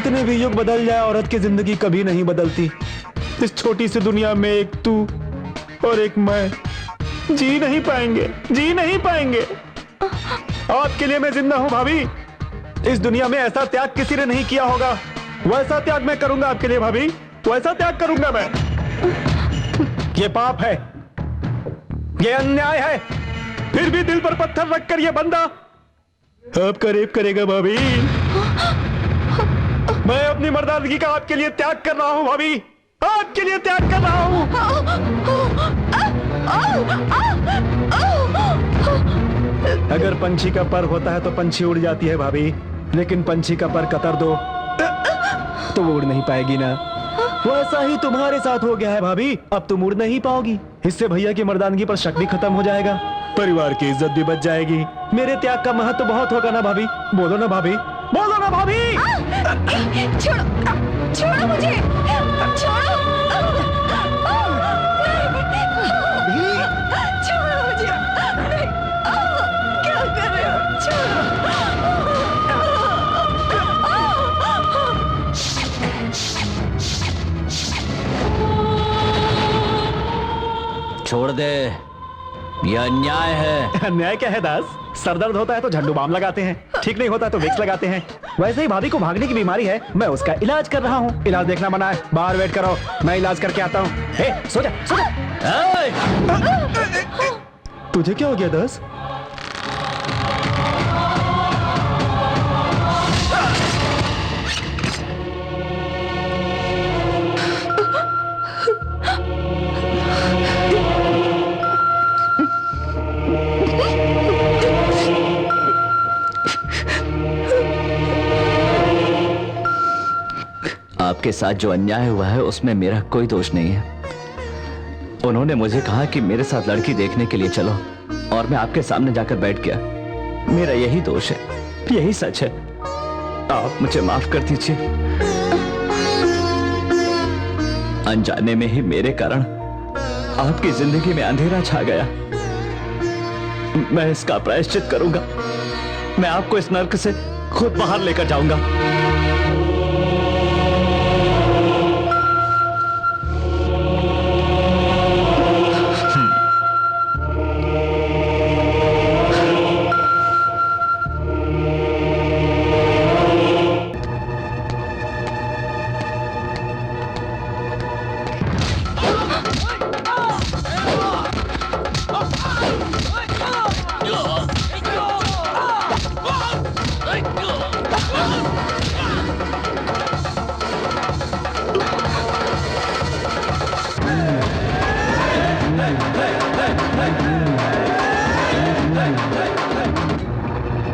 कितने भी युग बदल जाए, औरत की जिंदगी कभी नहीं बदलती। इस छोटी सी दुनिया में एक तू और एक मैं जी नहीं पाएंगे, जी नहीं पाएंगे। आपके लिए मैं जिंदा हूं भाभी। इस दुनिया में ऐसा त्याग किसी ने नहीं किया होगा, वैसा त्याग मैं करूंगा आपके लिए भाभी, वैसा त्याग करूंगा मैं। ये पाप है, ये अन्याय है, फिर भी दिल पर पत्थर रखकर ये बंदा आपका रेप करेगा भाभी। मैं अपनी मर्दानगी का आपके लिए त्याग कर रहा हूं भाभी, आपके लिए त्याग कर रहा हूं। अगर पंछी का पर होता है तो पंछी उड़ जाती है भाभी, लेकिन पंछी का पर कतर दो तो वो उड़ नहीं पाएगी ना। वैसा ही तुम्हारे साथ हो गया है भाभी, अब तुम उड़ नहीं पाओगी। इससे भैया की मर्दानगी पर शक भी खत्म हो जाएगा, परिवार की इज्जत भी बच जाएगी। मेरे त्याग का महत्व बहुत होगा ना भाभी, बोलो ना भाभी, बोलो ना भाभी। छोड़ो, छोड़ो मुझे, छोड़ो, छोड़ो मुझे, क्या कर रहे हो, छोड़ दे, यह अन्याय है। अन्याय क्या है दास? सर दर्द होता है तो झंडू बाम लगाते हैं, ठीक नहीं होता है तो विक्स लगाते हैं। वैसे ही भाभी को भागने की बीमारी है, मैं उसका इलाज कर रहा हूँ। इलाज देखना मना है, बाहर वेट करो, मैं इलाज करके आता हूँ। हे, सो जा, सो जा। तुझे क्या हो गया दास? आपके साथ जो अन्याय हुआ है उसमें मेरा कोई दोष नहीं है। उन्होंने मुझे कहा कि मेरे साथ लड़की देखने के लिए चलो, और मैं आपके सामने जाकर बैठ गया। मेरा यही दोष है, यही सच है। आप मुझे माफ कर दीजिए। अनजाने में ही मेरे कारण आपकी जिंदगी में अंधेरा छा गया। मैं इसका प्रायश्चित करूंगा। मैं आपको इस नर्क से खुद बाहर लेकर जाऊंगा।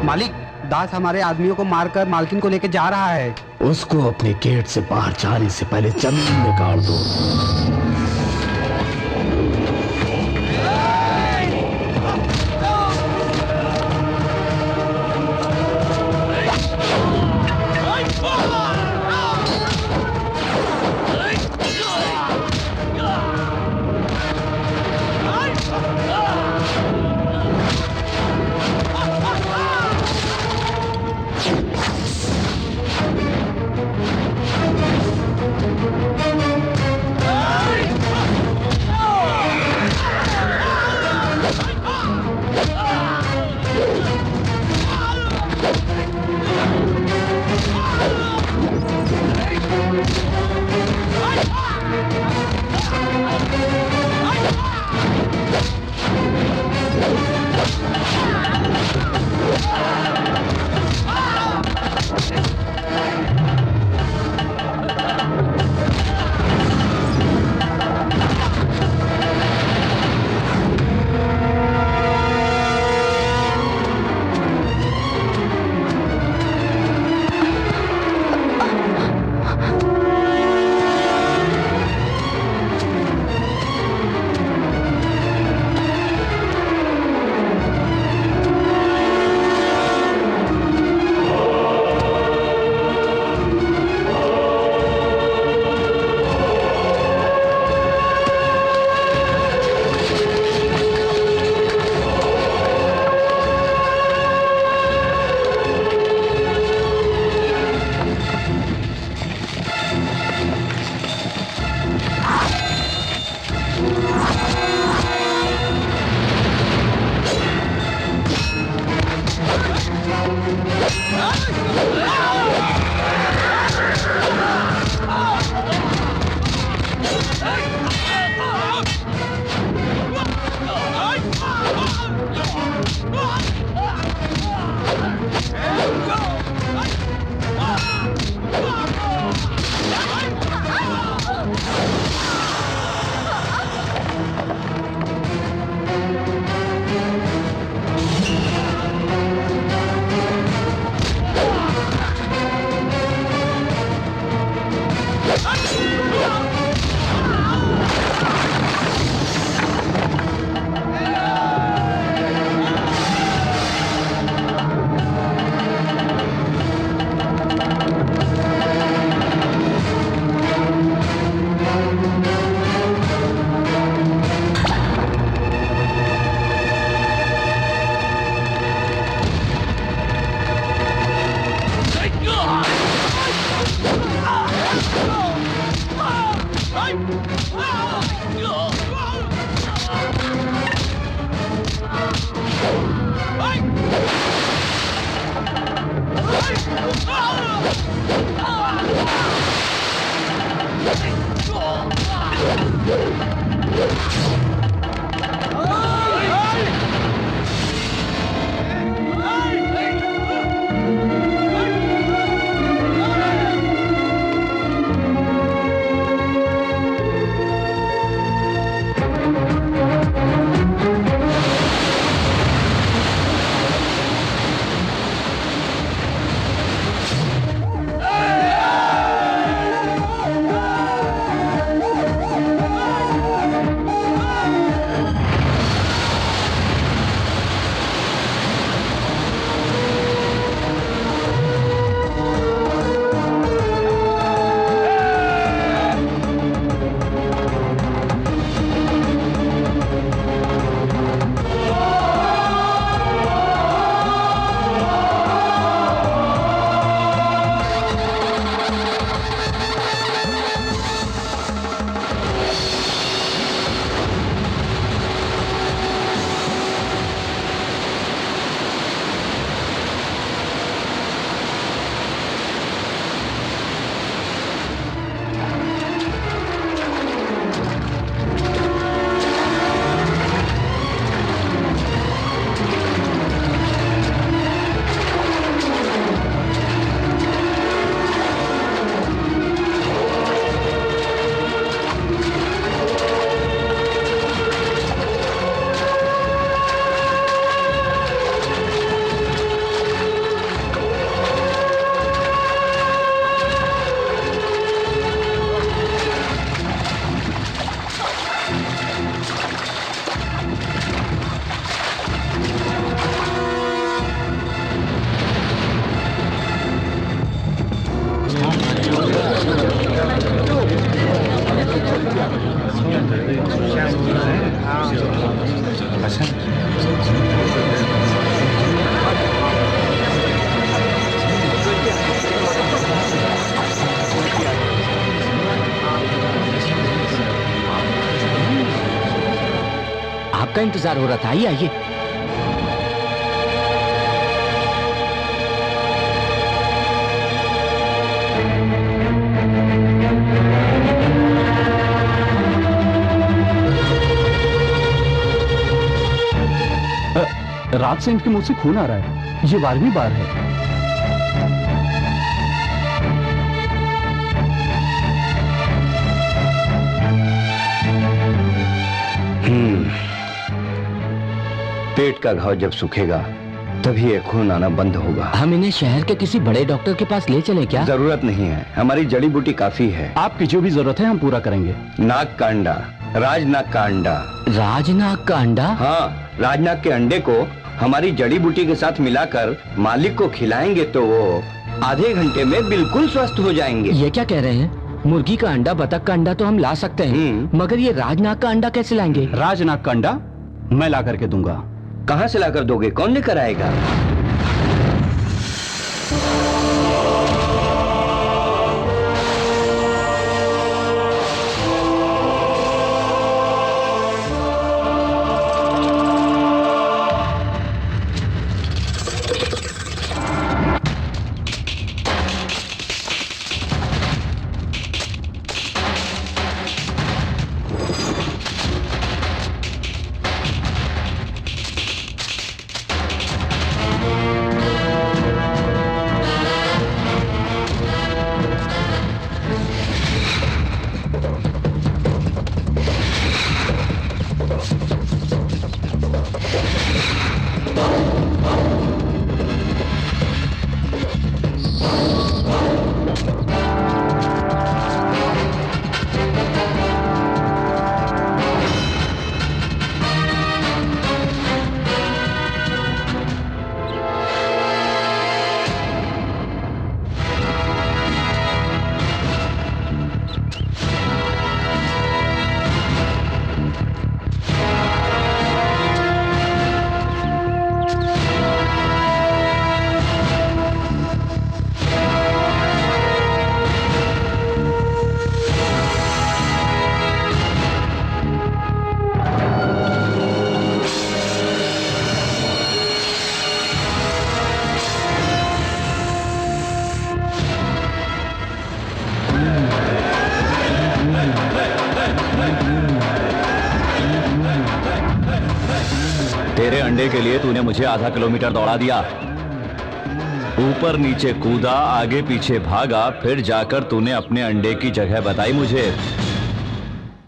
मालिक, दास हमारे आदमियों को मारकर मालकिन को लेकर जा रहा है। उसको अपने गेट से बाहर जाने से पहले जमीन में गाड़ दो। आपका इंतजार हो रहा था। आइए आइए। रात से इनके मुंह से खून आ रहा है। ये 12वीं बार है। पेट का घाव जब सूखेगा तभी ये खून आना बंद होगा। हम इन्हें शहर के किसी बड़े डॉक्टर के पास ले चलें क्या? जरूरत नहीं है, हमारी जड़ी बूटी काफी है। आपकी जो भी जरूरत है हम पूरा करेंगे। नाग का अंडा, राजनाग का अंडा। राजनाग का अंडा? हाँ, राजनाग के अंडे को हमारी जड़ी बूटी के साथ मिलाकर मालिक को खिलाएंगे तो वो आधे घंटे में बिल्कुल स्वस्थ हो जाएंगे। ये क्या कह रहे हैं? मुर्गी का अंडा, बतख का अंडा तो हम ला सकते हैं, मगर ये राजनाग का अंडा कैसे लाएंगे? राजनाग का अंडा मैं ला करके दूंगा। कहाँ से लाकर दोगे? कौन लेकर आएगा? तेरे अंडे के लिए तूने मुझे आधा किलोमीटर दौड़ा दिया, ऊपर नीचे कूदा, आगे पीछे भागा, फिर जाकर तूने अपने अंडे की जगह बताई मुझे।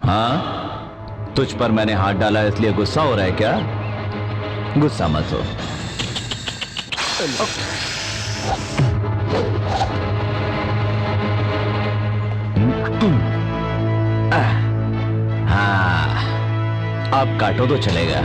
हाँ, तुझ पर मैंने हाथ डाला इसलिए गुस्सा हो रहा है क्या? गुस्सा मत हो। हाँ, अब काटो तो चलेगा।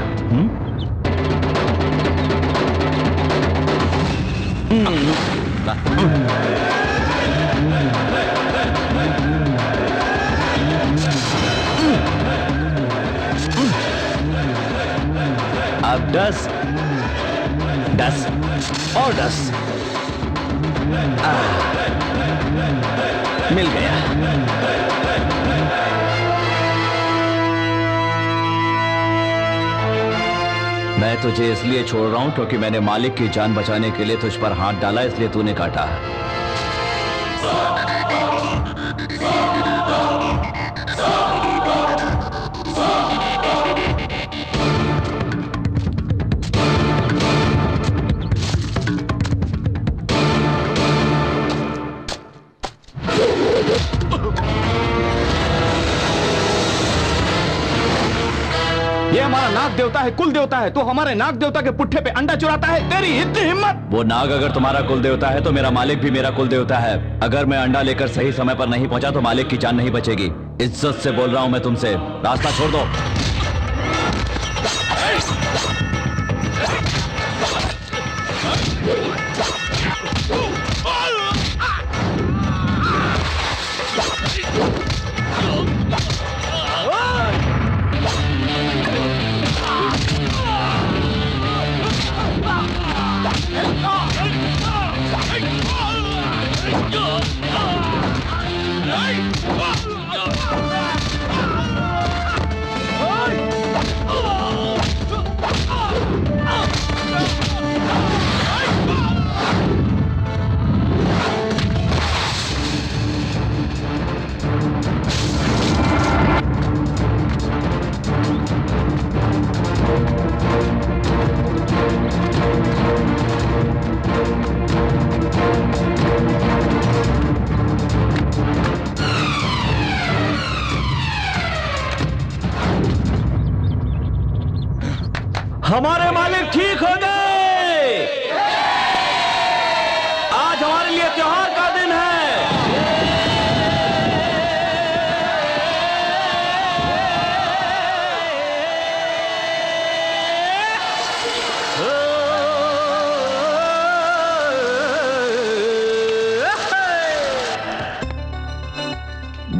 अब 10 और 10 मिल गया। मैं तुझे इसलिए छोड़ रहा हूं क्योंकि मैंने मालिक की जान बचाने के लिए तुझ पर हाथ डाला, इसलिए तूने काटा। ये हमारा नाग देवता है, कुल देवता है, तो हमारे नाग देवता के पुट्ठे पे अंडा चुराता है? तेरी इतनी हिम्मत! वो नाग अगर तुम्हारा कुल देवता है तो मेरा मालिक भी मेरा कुल देवता है। अगर मैं अंडा लेकर सही समय पर नहीं पहुंचा तो मालिक की जान नहीं बचेगी। इज्जत से बोल रहा हूं मैं तुमसे, रास्ता छोड़ दो। हमारे मालिक ठीक हो गए। आज हमारे लिए त्योहार का दिन है।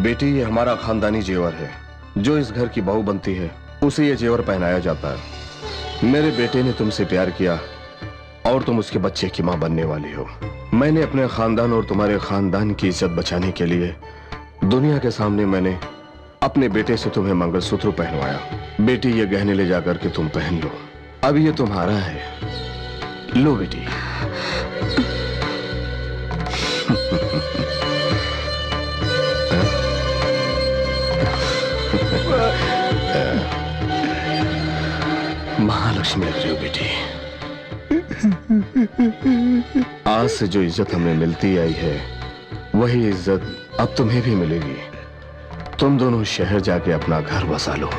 बेटी, ये हमारा खानदानी जेवर है। जो इस घर की बहू बनती है उसे ये जेवर पहनाया जाता है। मेरे बेटे ने तुमसे प्यार किया और तुम उसके बच्चे की मां बनने वाली हो। मैंने अपने खानदान और तुम्हारे खानदान की इज्जत बचाने के लिए दुनिया के सामने मैंने अपने बेटे से तुम्हें मंगलसूत्र पहनवाया। बेटी, ये गहने ले जाकर के तुम पहन लो। अब ये तुम्हारा है। लो बेटी। महालक्ष्मी लग रही हो बेटी। आज से जो इज्जत हमें मिलती आई है वही इज्जत अब तुम्हें भी मिलेगी। तुम दोनों शहर जाके अपना घर बसा लो।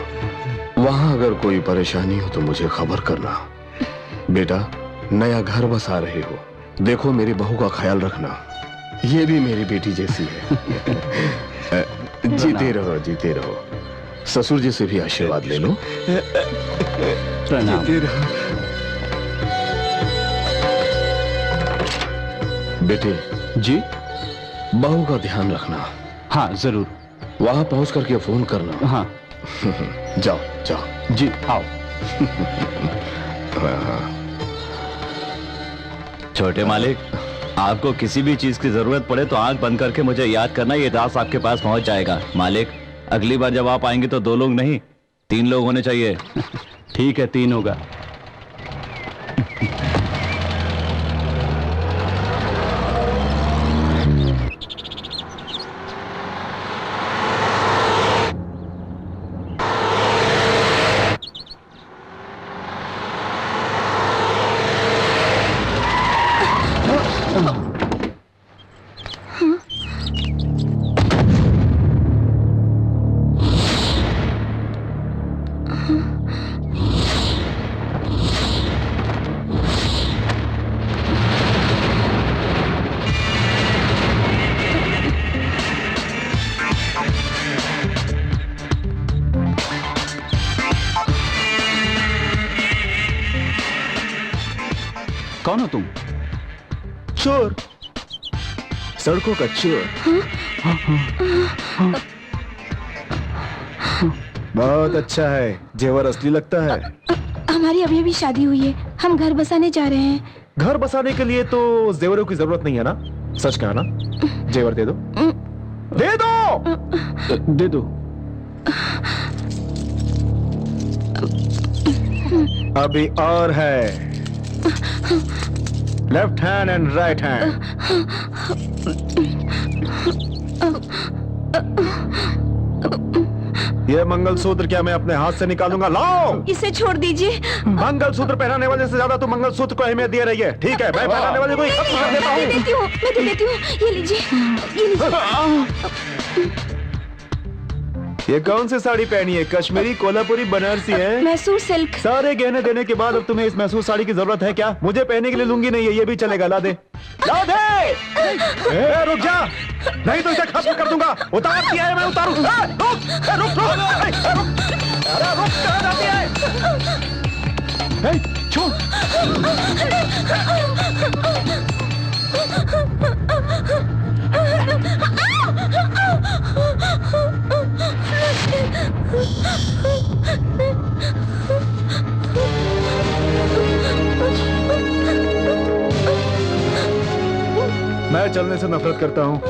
वहां अगर कोई परेशानी हो तो मुझे खबर करना। बेटा, नया घर बसा रहे हो, देखो मेरी बहू का ख्याल रखना। ये भी मेरी बेटी जैसी है। जीते रहो, जीते रहो। ससुर जी से भी आशीर्वाद ले लो। प्रणाम। बेटे जी। बहू का ध्यान रखना। हाँ जरूर। वहां पहुंच करके फोन करना। हाँ। जाओ जाओ। जी आओ। छोटे मालिक, आपको किसी भी चीज की जरूरत पड़े तो आंख बंद करके मुझे याद करना, ये दास आपके पास पहुंच जाएगा। मालिक, अगली बार जब आप आएंगे तो 2 लोग नहीं 3 लोग होने चाहिए। ठीक है, 3 होगा। कौन हो तुम? चोर, सड़कों का चोर। बहुत अच्छा है, जेवर असली लगता है। हमारी अभी अभी शादी हुई है, हम घर बसाने जा रहे हैं। घर बसाने के लिए तो जेवरों की जरूरत नहीं है ना? सच कहा ना? जेवर दे दो, दे दो, दे दो। अभी और है। Left hand and right hand. ये मंगलसूत्र क्या मैं अपने हाथ से निकालूंगा? लाओ। इसे छोड़ दीजिए। मंगलसूत्र पहनाने वाले से ज्यादा तो मंगलसूत्र को अहमियत दे रही है। ठीक है, मैं पहनाने वाले को ही खत्म कर देता मैं हूँ। देती हूँ, मैं दे देती हूँ। ये लीजिए, ये लीजिए। ये कौन सी साड़ी पहनी है? कश्मीरी, कोल्हापुरी, बनारसी है? मैसूर सिल्क। सारे गहने देने के बाद अब तुम्हें इस मैसूर साड़ी की जरूरत है क्या? मुझे पहनने के लिए लूंगी नहीं है, ये भी चलेगा। ला दे, ला दे। रुक जा, नहीं तो इसे खत्म कर दूंगा। उतार दिया है, मैं उतारूं। रुक, रुक, रुक, रुक। अरे रुक, कहाँ जाती है? छोड़। मैं चलने से नफरत करता हूँ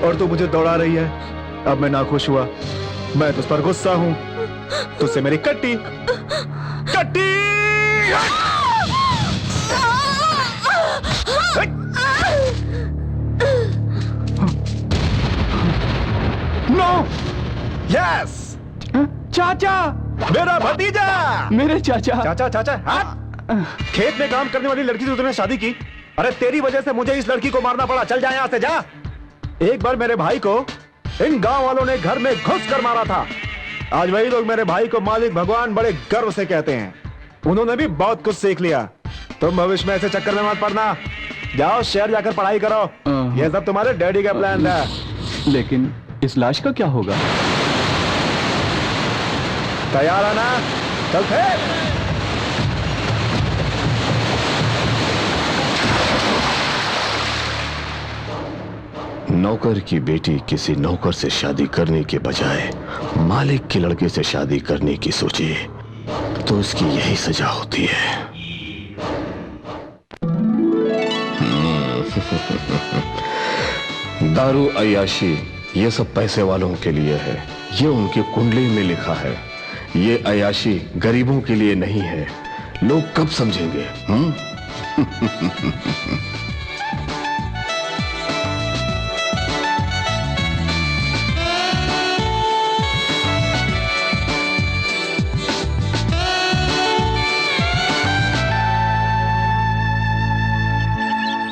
और तू मुझे दौड़ा रही है। अब मैं नाखुश हुआ, मैं तुझ पर गुस्सा हूँ। तुझसे मेरी कट्टी कट्टी। नो, यस, चाचा, मेरा भतीजा। मेरे चाचा। चाचा, चाचा, हाँ? खेत में काम करने वाली लड़की से तूने शादी की? अरे तेरी वजह से मुझे इस लड़की को मारना पड़ा। चल जा यहाँ से, जा। एक बार मेरे भाई को इन गांव वालों ने घर में घुस कर मारा था। आज वही लोग मेरे भाई को मालिक भगवान बड़े गर्व से कहते हैं। उन्होंने भी बहुत कुछ सीख लिया। तुम भविष्य में ऐसे चक्कर में मत पड़ना। जाओ शहर जाकर पढ़ाई करो। ये सब तुम्हारे डैडी का प्लान था। लेकिन इस लाश का क्या होगा? तैयार है ना? चलते। नौकर की बेटी किसी नौकर से शादी करने के बजाय मालिक के लड़के से शादी करने की सोचे तो उसकी यही सजा होती है। दारू अय्याशी ये सब पैसे वालों के लिए है। ये उनके कुंडली में लिखा है। ये अय्याशी गरीबों के लिए नहीं है। लोग कब समझेंगे?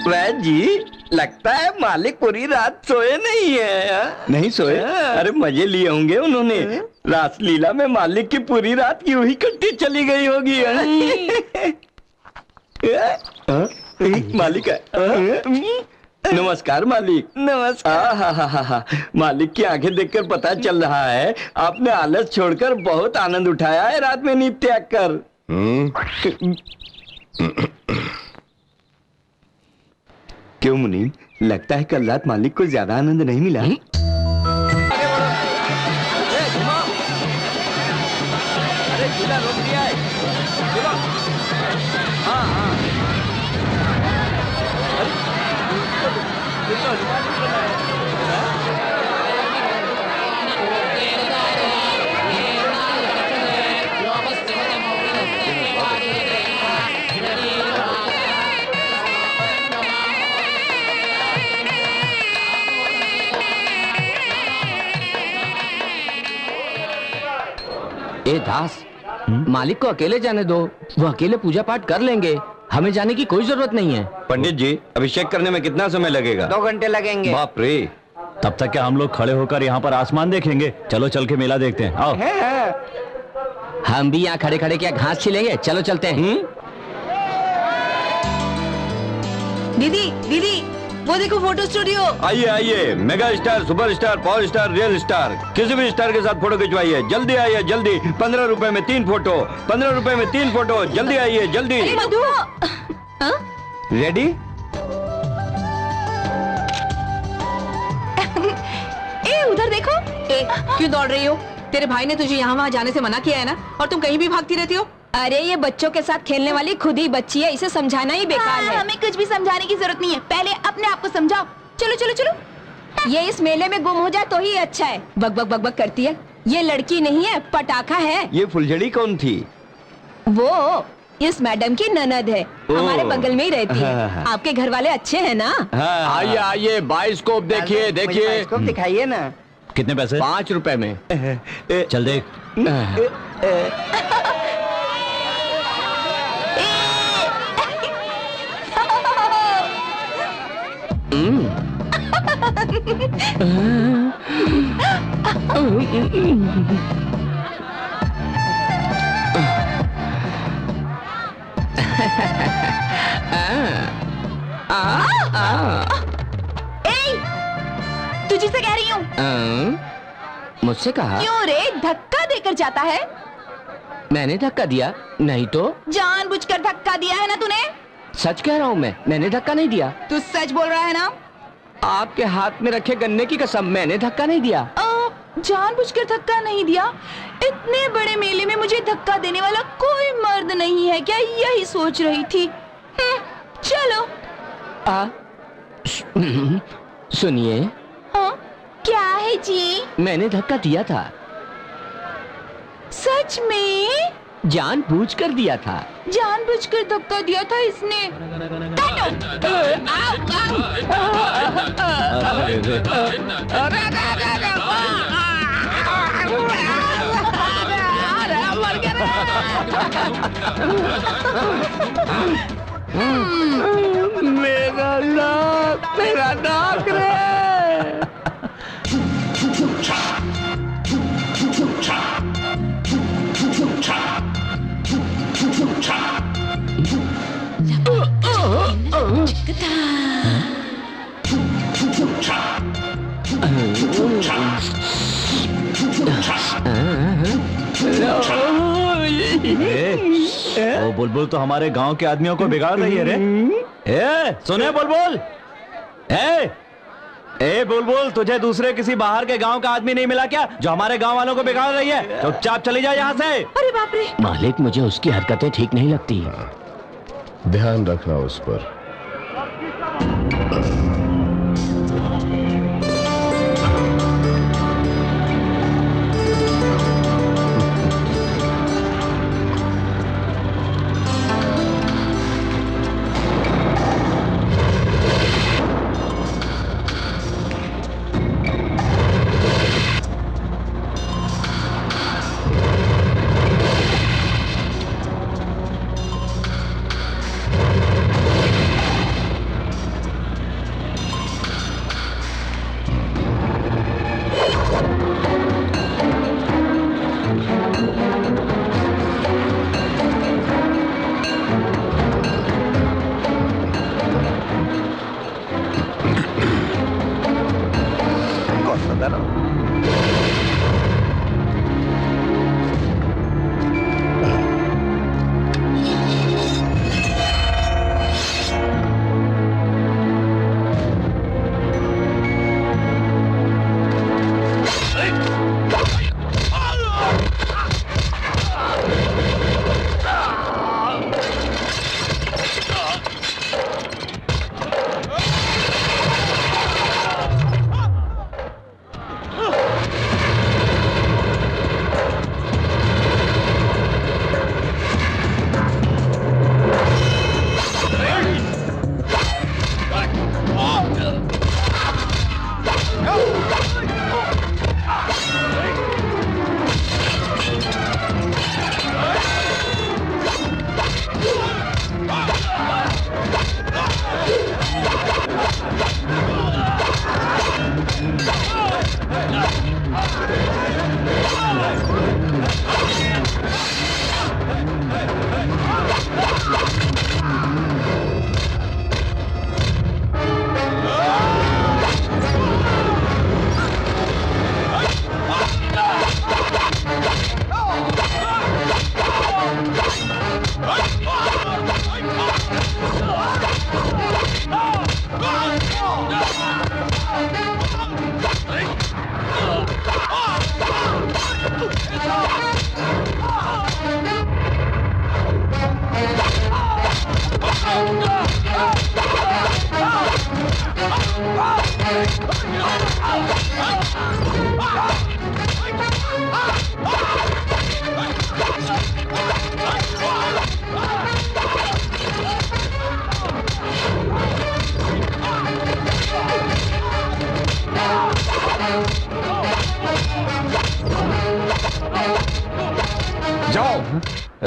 वैद जी, लगता है मालिक पूरी रात सोए नहीं है। नहीं सोए? अरे मजे लिए होंगे उन्होंने। रासलीला में मालिक की पूरी रात यूं ही कट्टी चली गई होगी। मालिक है। नमस्कार मालिक। नमस्कार। मालिक की आंखें देखकर पता चल रहा है आपने आलस छोड़कर बहुत आनंद उठाया है रात में नींद त्याग कर। क्यों मुनीम, लगता है कल रात मालिक को ज्यादा आनंद नहीं मिला? ए दास, मालिक को अकेले जाने दो। वो अकेले पूजा पाठ कर लेंगे। हमें जाने की कोई जरूरत नहीं है। पंडित जी, अभिषेक करने में कितना समय लगेगा? 2 घंटे लगेंगे। बाप रे। तब तक क्या हम लोग खड़े होकर यहाँ पर आसमान देखेंगे? चलो चल के मेला देखते हैं। आओ। हम भी यहाँ खड़े खड़े क्या घास छिलेंगे? चलो चलते हैं। दीदी दीदी, वो देखो फोटो स्टूडियो। आइए आइए, mega star, super star, power star, real star, किसी भी स्टार के साथ फोटो खिंचवाइए। जल्दी आइए जल्दी। 15 रुपए में 3 फोटो। 15 रुपए में 3 फोटो। जल्दी आइए जल्दी। मधु। रेडी? ए उधर देखो। ए क्यों दौड़ रही हो? तेरे भाई ने तुझे यहाँ वहाँ जाने से मना किया है ना, और तुम कहीं भी भागती रहती हो। अरे ये बच्चों के साथ खेलने वाली खुद ही बच्ची है, इसे समझाना ही बेकार है। हमें कुछ भी समझाने की जरूरत नहीं है, पहले अपने आप को समझाओ। चलो चलो चलो। ये इस मेले में गुम हो जाए तो ही अच्छा है। बक बक बक बक करती है। ये लड़की नहीं है, पटाखा है। ये फुलझड़ी कौन थी? वो इस मैडम की ननद है, हमारे बगल में ही रहती है। हाँ। आपके घर वाले अच्छे हैं ना? आइए आइए, बाइस्कोप देखिए देखिए। बाइस्कोप दिखाइए ना। कितने पैसे? 5 रुपए में। चल देख। तुझी से कह रही हूँ। मुझसे कहा? क्यों रे, धक्का देकर जाता है? मैंने धक्का दिया? नहीं तो। जानबूझकर धक्का दिया है ना तूने? सच कह रहा हूँ मैंने धक्का नहीं दिया। तू सच बोल रहा है ना? आपके हाथ में रखे गन्ने की कसम, मैंने धक्का नहीं दिया। जानबूझकर धक्का नहीं दिया? इतने बड़े मेले में मुझे धक्का देने वाला कोई मर्द नहीं है क्या? यही सोच रही थी। चलो। सुनिए। हाँ, क्या है जी? मैंने धक्का दिया था। सच में? जानबूझकर दिया था। जानबूझकर धक्का दिया था इसने। मेरा नाक रे। वो बुलबुल तो हमारे गांव के आदमियों को बिगाड़ रही है रे। सुने बुलबुल, ए बुलबुल, तुझे दूसरे किसी बाहर के गांव का आदमी नहीं मिला क्या जो हमारे गांव वालों को बिगाड़ रही है? चुपचाप चली जा यहाँ से। अरे बाप रे। मालिक, मुझे उसकी हरकतें ठीक नहीं लगती। ध्यान रखना उस पर।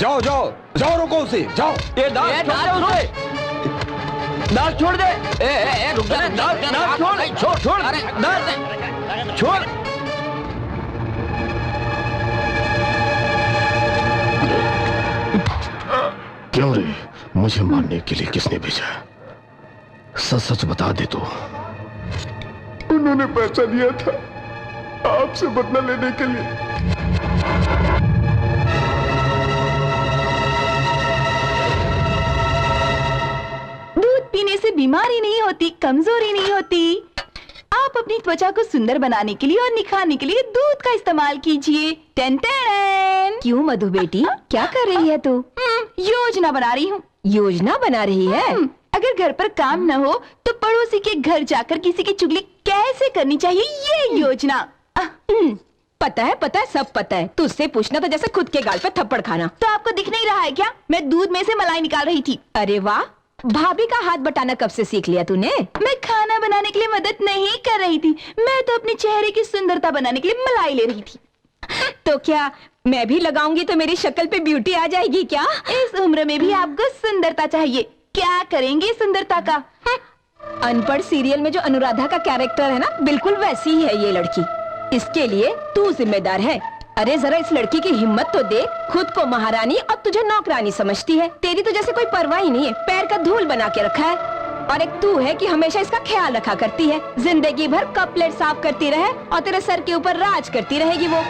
जाओ जाओ जाओ, रोको उसे, जाओ। ये दास छोड़ दे। रुक जा, दास छोड़, छोड़, दास छोड़। क्यों रे, मुझे मारने के लिए किसने भेजा? सच सच बता दे तो। उन्होंने पैसा दिया था आपसे बदला लेने के लिए। दूध पीने से बीमारी नहीं होती, कमजोरी नहीं होती। आप अपनी त्वचा को सुंदर बनाने के लिए और निखारने के लिए दूध का इस्तेमाल कीजिए। Ten ten. क्यों मधु बेटी, क्या कर रही है तू? योजना बना रही हूँ। योजना बना रही है? अगर घर पर काम न हो तो पड़ोसी के घर जाकर किसी की चुगली कैसे करनी चाहिए, ये योजना। पता है, सब पता है। तुझसे पूछना तो जैसे खुद के गाल पे थप्पड़ खाना। तो आपको दिख नहीं रहा है क्या? मैं दूध में से मलाई निकाल रही थी। अरे वाह, भाभी का हाथ बटाना कब से सीख लिया तूने? मैं खाना बनाने के लिए मदद नहीं कर रही थी, मैं तो अपने चेहरे की सुंदरता बनाने के लिए मलाई ले रही थी। तो क्या मैं भी लगाऊंगी तो मेरी शक्ल पे ब्यूटी आ जाएगी क्या? इस उम्र में भी आपको सुंदरता चाहिए, क्या करेंगे सुंदरता का? अनपढ़ सीरियल में जो अनुराधा का कैरेक्टर है ना, बिल्कुल वैसी ही है ये लड़की। इसके लिए तू जिम्मेदार है। अरे जरा इस लड़की की हिम्मत तो देख, खुद को महारानी और तुझे नौकरानी समझती है। तेरी तो जैसे कोई परवाह ही नहीं है, पैर का धूल बना के रखा है। और एक तू है कि हमेशा इसका ख्याल रखा करती है। जिंदगी भर कप प्लेट साफ करती रहे और तेरे सर के ऊपर राज करती रहेगी वो।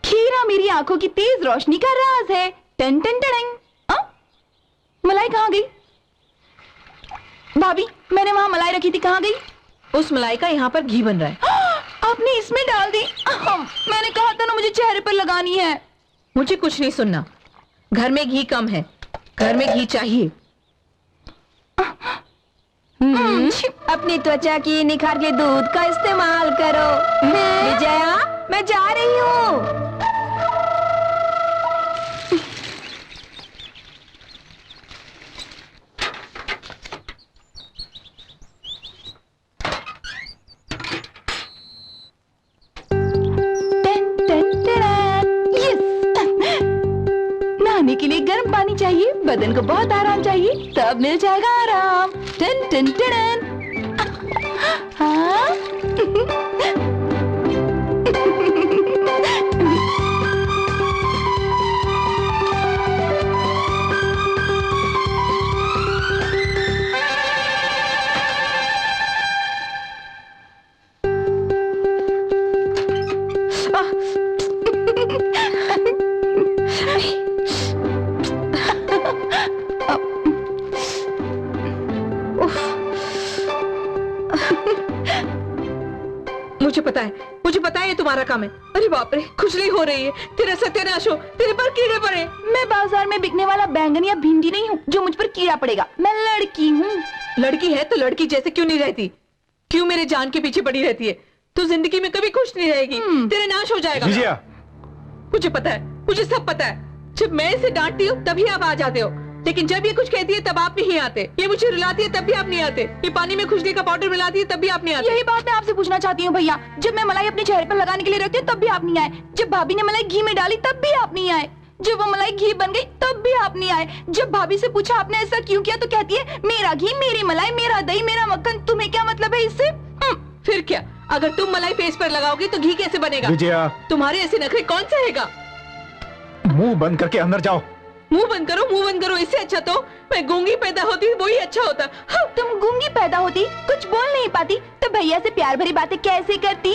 खीरा मेरी आंखों की तेज रोशनी का राज है। टन टन टड़ंग। मलाई कहाँ गई? भाभी, मैंने वहां मलाई रखी थी, कहाँ गई? उस मलाई का यहाँ पर घी बन रहा है। आपने इसमें डाल दी। मैंने कहा था ना मुझे चेहरे पर लगानी है। मुझे कुछ नहीं सुनना। घर में घी कम है, घर में घी चाहिए। अपनी त्वचा की निखार के दूध का इस्तेमाल करो। विजया, मैं जा रही हूँ। नहाने के लिए गर्म पानी चाहिए, बदन को बहुत आराम चाहिए, तब मिल जाएगा आराम। टन टन टन। हाँ? मुझे पता है ये तुम्हारा काम है। अरे बाप रे, खुजली हो रही है, तेरा सत्यानाश हो, तेरे पर कीड़े पड़े। मैं बाजार में बिकने वाला बैंगन या भिंडी नहीं हूँ जो मुझ पर कीड़ा पड़ेगा। मैं लड़की हूँ। लड़की है तो लड़की जैसे क्यों नहीं रहती? क्यों मेरे जान के पीछे पड़ी रहती है? तू जिंदगी में कभी खुश नहीं रहेगी, तेरा नाश हो जाएगा। विजया, मुझे पता है, मुझे सब पता है। जब मैं इसे डांटती हूँ तभी आप आ जाते हो, लेकिन जब ये कुछ कहती है तब आप नहीं आते। ये मुझे रुलाती है तब भी आप नहीं आते। ये पानी में खुजली का पाउडर मिलाती है तब भी आप नहीं आते। यही बात मैं आपसे पूछना चाहती हूँ भैया। जब मैं मलाई अपने चेहरे पर लगाने के लिए रखती हूँ तब भी आप नहीं आए। जब भाभी ने मलाई घी में डाली तब भी आप नहीं आए। जब वो मलाई घी बन गई तब भी आप नहीं आए। जब भाभी से पूछा आपने ऐसा क्यों किया तो कहती है मेरा घी, मेरी मलाई, मेरा दही, मेरा मक्खन। तुम्हें क्या मतलब है इससे? फिर क्या, अगर तुम मलाई फेस पर लगाओगी तो घी कैसे बनेगा? विजया, तुम्हारे ऐसे नखरे कौन सहेगा? मुंह बंद करके अंदर जाओ। मुंह बंद करो, मुंह बंद करो। इससे अच्छा तो मैं गूंगी पैदा होती, वही अच्छा होता। हाँ, तुम गूंगी पैदा होती, कुछ बोल नहीं पाती, तो भैया से प्यार भरी बातें कैसे करती?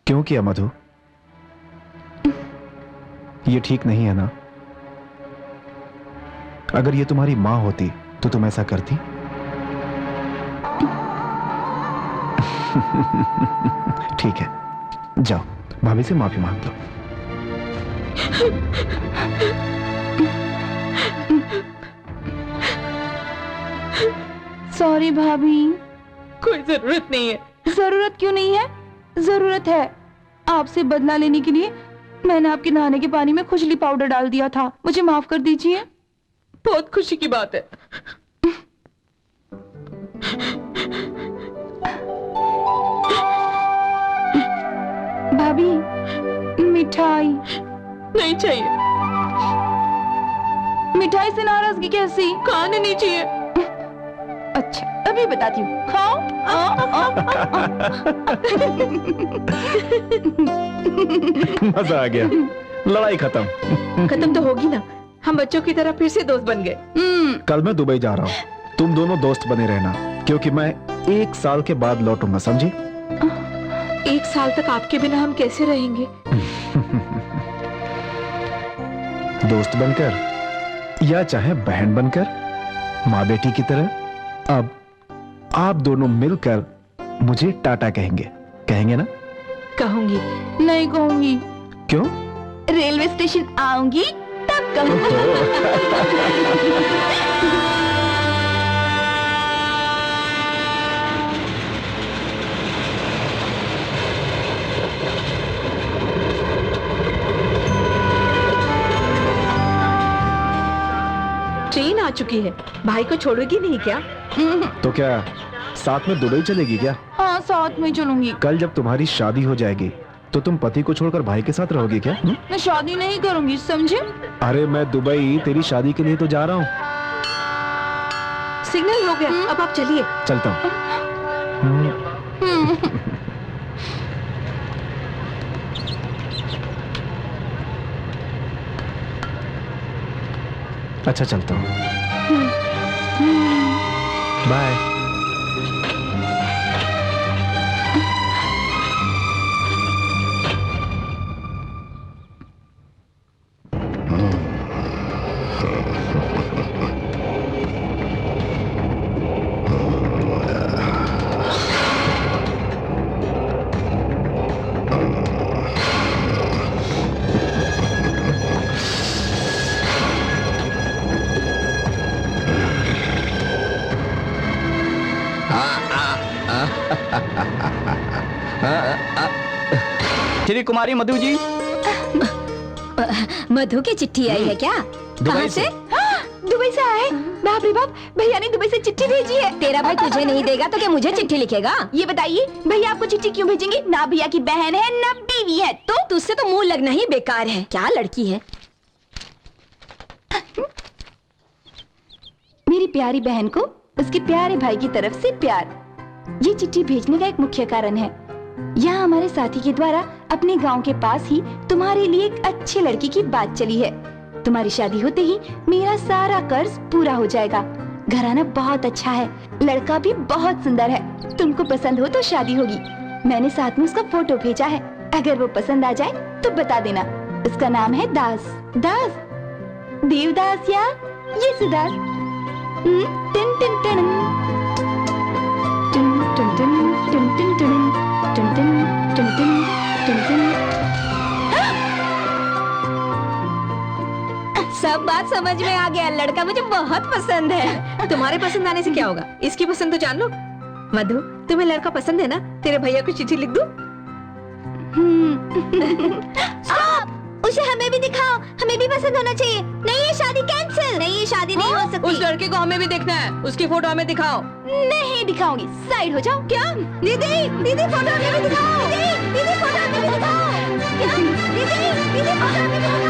क्यों किया मधु? ये ठीक नहीं है ना? अगर ये तुम्हारी माँ होती तो तुम ऐसा करती? ठीक है, जाओ भाभी से माफी मांग लो। सॉरी भाभी। कोई जरूरत नहीं है। जरूरत क्यों नहीं है? जरूरत है। आपसे बदला लेने के लिए मैंने आपके नहाने के पानी में खुजली पाउडर डाल दिया था। मुझे माफ कर दीजिए। बहुत खुशी की बात है। भाभी, मिठाई नहीं चाहिए। मिठाई से नाराजगी कैसी? खाने नहीं चाहिए। अच्छा, अभी बताती हूँ। खाओ। मजा आ गया। लड़ाई खत्म। खत्म तो होगी ना। हम बच्चों की तरह फिर से दोस्त बन गए। कल मैं दुबई जा रहा हूँ, तुम दोनों दोस्त बने रहना, क्योंकि मैं 1 साल के बाद लौटूंगा, समझी? 1 साल तक आपके बिना हम कैसे रहेंगे? दोस्त बनकर या चाहे बहन बनकर, माँ बेटी की तरह। अब आप दोनों मिलकर मुझे टाटा कहेंगे, कहेंगे ना? कहूंगी। नहीं कहूंगी। क्यों? रेलवे स्टेशन आऊंगी तब कहूंगी। ट्रेन आ चुकी है। भाई को छोड़ोगी नहीं क्या? तो क्या साथ में दुबई चलेगी क्या? हाँ, साथ में चलूंगी। कल जब तुम्हारी शादी हो जाएगी तो तुम पति को छोड़कर भाई के साथ रहोगी क्या? मैं शादी नहीं करूंगी, समझे? अरे मैं दुबई तेरी शादी के लिए तो जा रहा हूँ। सिग्नल हो गया, अब आप चलिए। चलता हूँ। अच्छा चलता हूँ। बाय। श्री कुमारी मधु जी, मधु की चिट्ठी आई है क्या? कहाँ से? दुबई से आए? बाप रे बाप, भैया ने दुबई से चिट्ठी भेजी है। तेरा भाई तुझे नहीं देगा तो क्या मुझे चिट्ठी लिखेगा? ये बताइए भैया आपको चिट्ठी क्यों भेजेंगे? ना भैया की बहन है ना बीवी है। तो तुझसे तो मुंह लगना ही बेकार है। क्या लड़की है? मेरी प्यारी बहन को उसके प्यारे भाई की तरफ से प्यार। ये चिट्ठी भेजने का एक मुख्य कारण है, यहाँ हमारे साथी के द्वारा अपने गांव के पास ही तुम्हारे लिए एक अच्छे लड़की की बात चली है। तुम्हारी शादी होते ही मेरा सारा कर्ज पूरा हो जाएगा। घराना बहुत अच्छा है, लड़का भी बहुत सुंदर है। तुमको पसंद हो तो शादी होगी। मैंने साथ में उसका फोटो भेजा है, अगर वो पसंद आ जाए तो बता देना। उसका नाम है दास। दास, देवदास या Yesudas. Tin tin tin tin tin tin tin tin tin tin tin tin tin tin. सब बात समझ में आ गया। लड़का मुझे बहुत पसंद है। तुम्हारे पसंद आने से क्या होगा, इसकी पसंद तो जान लो। मधु, तुम्हें लड़का पसंद है ना? तेरे भैया को चिट्ठी लिख दूं? उसे हमें भी दिखाओ, हमें भी पसंद होना चाहिए। नहीं ये शादी कैंसिल। नहीं ये शादी नहीं हो सकती। उस लड़के को हमें भी देखना है, उसकी फोटो हमें दिखाओ। नहीं दिखाऊंगी, साइड हो जाओ। क्या? दीदी, दीदी फोटो हमें भी दिखाओ। दीदी, दीदी फोटो हमें भी दिखाओ। क्या? दीदी, दीदी फोटो हमें भी दिखाओ।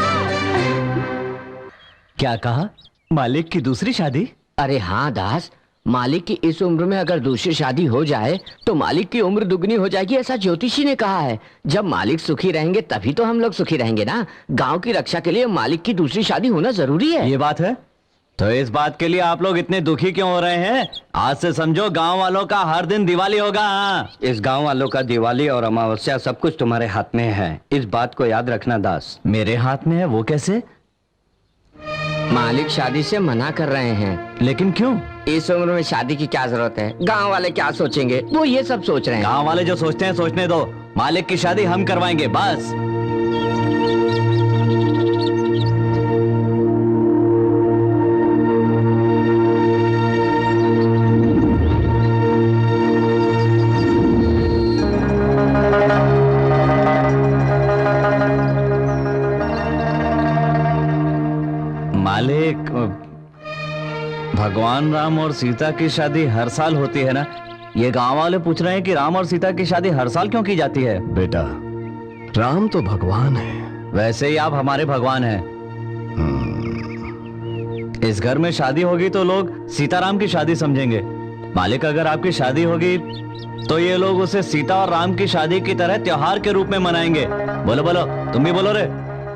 क्या कहा? मालिक की दूसरी शादी? अरे हाँ दास, मालिक की इस उम्र में अगर दूसरी शादी हो जाए तो मालिक की उम्र दुगनी हो जाएगी, ऐसा ज्योतिषी ने कहा है। जब मालिक सुखी रहेंगे तभी तो हम लोग सुखी रहेंगे ना। गांव की रक्षा के लिए मालिक की दूसरी शादी होना जरूरी है। ये बात है? तो इस बात के लिए आप लोग इतने दुखी क्यों हो रहे हैं? आज से समझो गांव वालों का हर दिन दिवाली होगा। हाँ, इस गांव वालों का दिवाली और अमावस्या सब कुछ तुम्हारे हाथ में है, इस बात को याद रखना दास। मेरे हाथ में है? वो कैसे? मालिक शादी से मना कर रहे हैं। लेकिन क्यों? इस उम्र में शादी की क्या जरूरत है? गांव वाले क्या सोचेंगे, वो ये सब सोच रहे हैं। गांव वाले जो सोचते हैं सोचने दो, मालिक की शादी हम करवाएंगे बस। मालिक, भगवान राम और सीता की शादी हर साल होती है ना? ये गांव वाले पूछ रहे हैं कि राम और सीता की शादी हर साल क्यों की जाती है? बेटा, राम तो भगवान है। वैसे ही आप हमारे भगवान हैं। इस घर में शादी होगी तो लोग सीताराम की शादी समझेंगे। मालिक, अगर आपकी शादी होगी तो ये लोग उसे सीता और राम की शादी की तरह त्योहार के रूप में मनाएंगे। बोलो बोलो, तुम भी बोलो रे।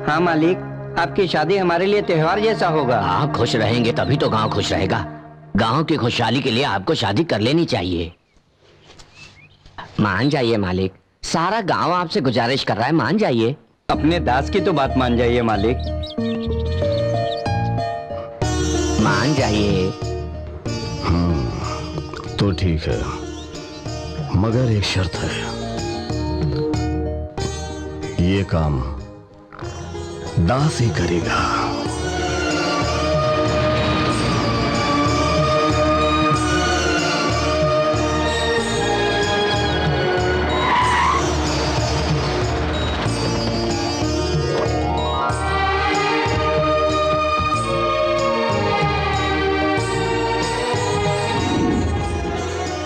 हाँ मालिक, आपकी शादी हमारे लिए त्योहार जैसा होगा। आप खुश रहेंगे तभी तो गांव खुश रहेगा। गांव की खुशहाली के लिए आपको शादी कर लेनी चाहिए। मान जाइए मालिक, सारा गांव आपसे गुजारिश कर रहा है, मान जाइए। अपने दास की तो बात मान जाइए मालिक। मान जाइए। तो ठीक है, मगर एक शर्त है। ये काम दास ही करेगा।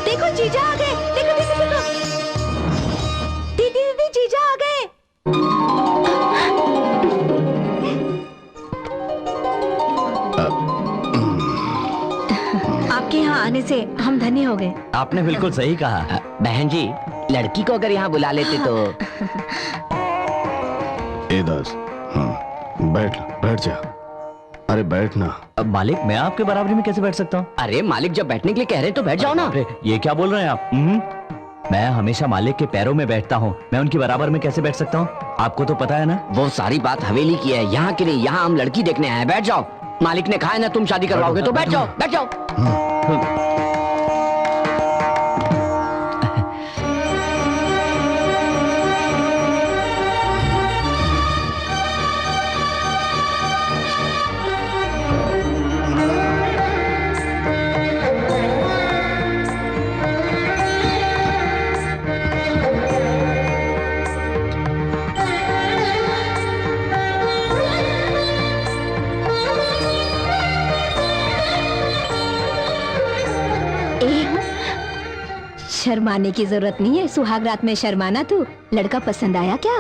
देखो जीजा आ गए। देखो देखो देखो। दीदी दीदी जीजा आ गए। पाने से हम धन्य हो गए। आपने बिल्कुल सही कहा। बहन जी, लड़की को अगर यहाँ बुला लेते तो। ए दास, हाँ बैठ बैठ जा। अरे बैठ ना। अब मालिक, मैं आपके बराबरी में कैसे बैठ सकता हूँ? अरे मालिक जब बैठने के लिए कह रहे हैं तो बैठ जाओ ना। अरे ये क्या बोल रहे हैं आप? मैं हमेशा मालिक के पैरों में बैठता हूँ, मैं उनकी बराबर में कैसे बैठ सकता हूँ? आपको तो पता है ना। वो सारी बात हवेली की है, यहाँ की नहीं। यहाँ हम लड़की देखने आए हैं। बैठ जाओ। मालिक ने कहा है ना तुम शादी करवाओगे, तो बैठ जाओ बैठ जाओ। शर्माने की जरूरत नहीं है, सुहाग रात में शर्माना तू। लड़का पसंद आया क्या?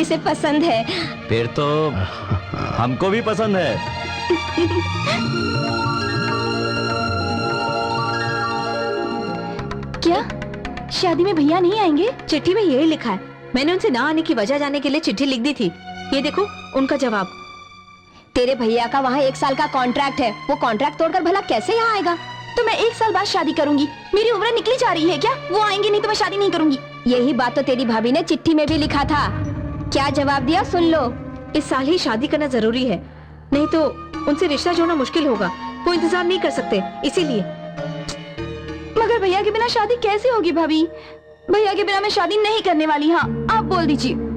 इसे पसंद है। फिर तो हमको भी पसंद है। क्या शादी में भैया नहीं आएंगे? चिट्ठी में यही लिखा है। मैंने उनसे ना आने की वजह जानने के लिए चिट्ठी लिख दी थी। ये देखो उनका जवाब। तेरे भैया का वहाँ 1 साल का कॉन्ट्रैक्ट है, वो कॉन्ट्रैक्ट तोड़कर भला कैसे यहाँ आएगा? तो मैं 1 साल बाद शादी करूंगी। मेरी उम्र निकली जा रही है क्या? वो आएंगे नहीं तो मैं शादी नहीं करूंगी। यही बात तो तेरी भाभी ने चिट्ठी में भी लिखा था। क्या जवाब दिया सुन लो। इस साल ही शादी करना जरूरी है, नहीं तो उनसे रिश्ता जोड़ना मुश्किल होगा। वो इंतजार नहीं कर सकते, इसीलिए। मगर भैया के बिना शादी कैसे होगी भाभी? भैया के बिना मैं शादी नहीं करने वाली। हाँ आप बोल दीजिए।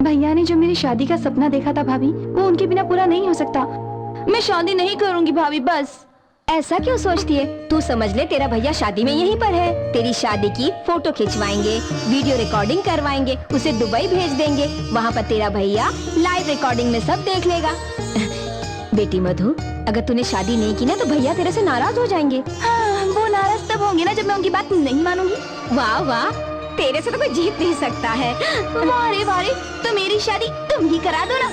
भैया ने जो मेरी शादी का सपना देखा था भाभी, वो उनके बिना पूरा नहीं हो सकता। मैं शादी नहीं करूंगी भाभी, बस। ऐसा क्यों सोचती है? तू समझ ले तेरा भैया शादी में यहीं पर है। तेरी शादी की फोटो खिंचवाएंगे, वीडियो रिकॉर्डिंग करवाएंगे, उसे दुबई भेज देंगे। वहाँ पर तेरा भैया लाइव रिकॉर्डिंग में सब देख लेगा। बेटी मधु, अगर तूने शादी नहीं की ना तो भैया तेरे से नाराज हो जाएंगे। हाँ, वो नाराज तब होंगे ना जब मैं उनकी बात नहीं मानूंगी। वाह वाह, तेरे से तो कोई जीत नहीं सकता है। वारे वारे, तो मेरी शादी तुम ही करा दो ना।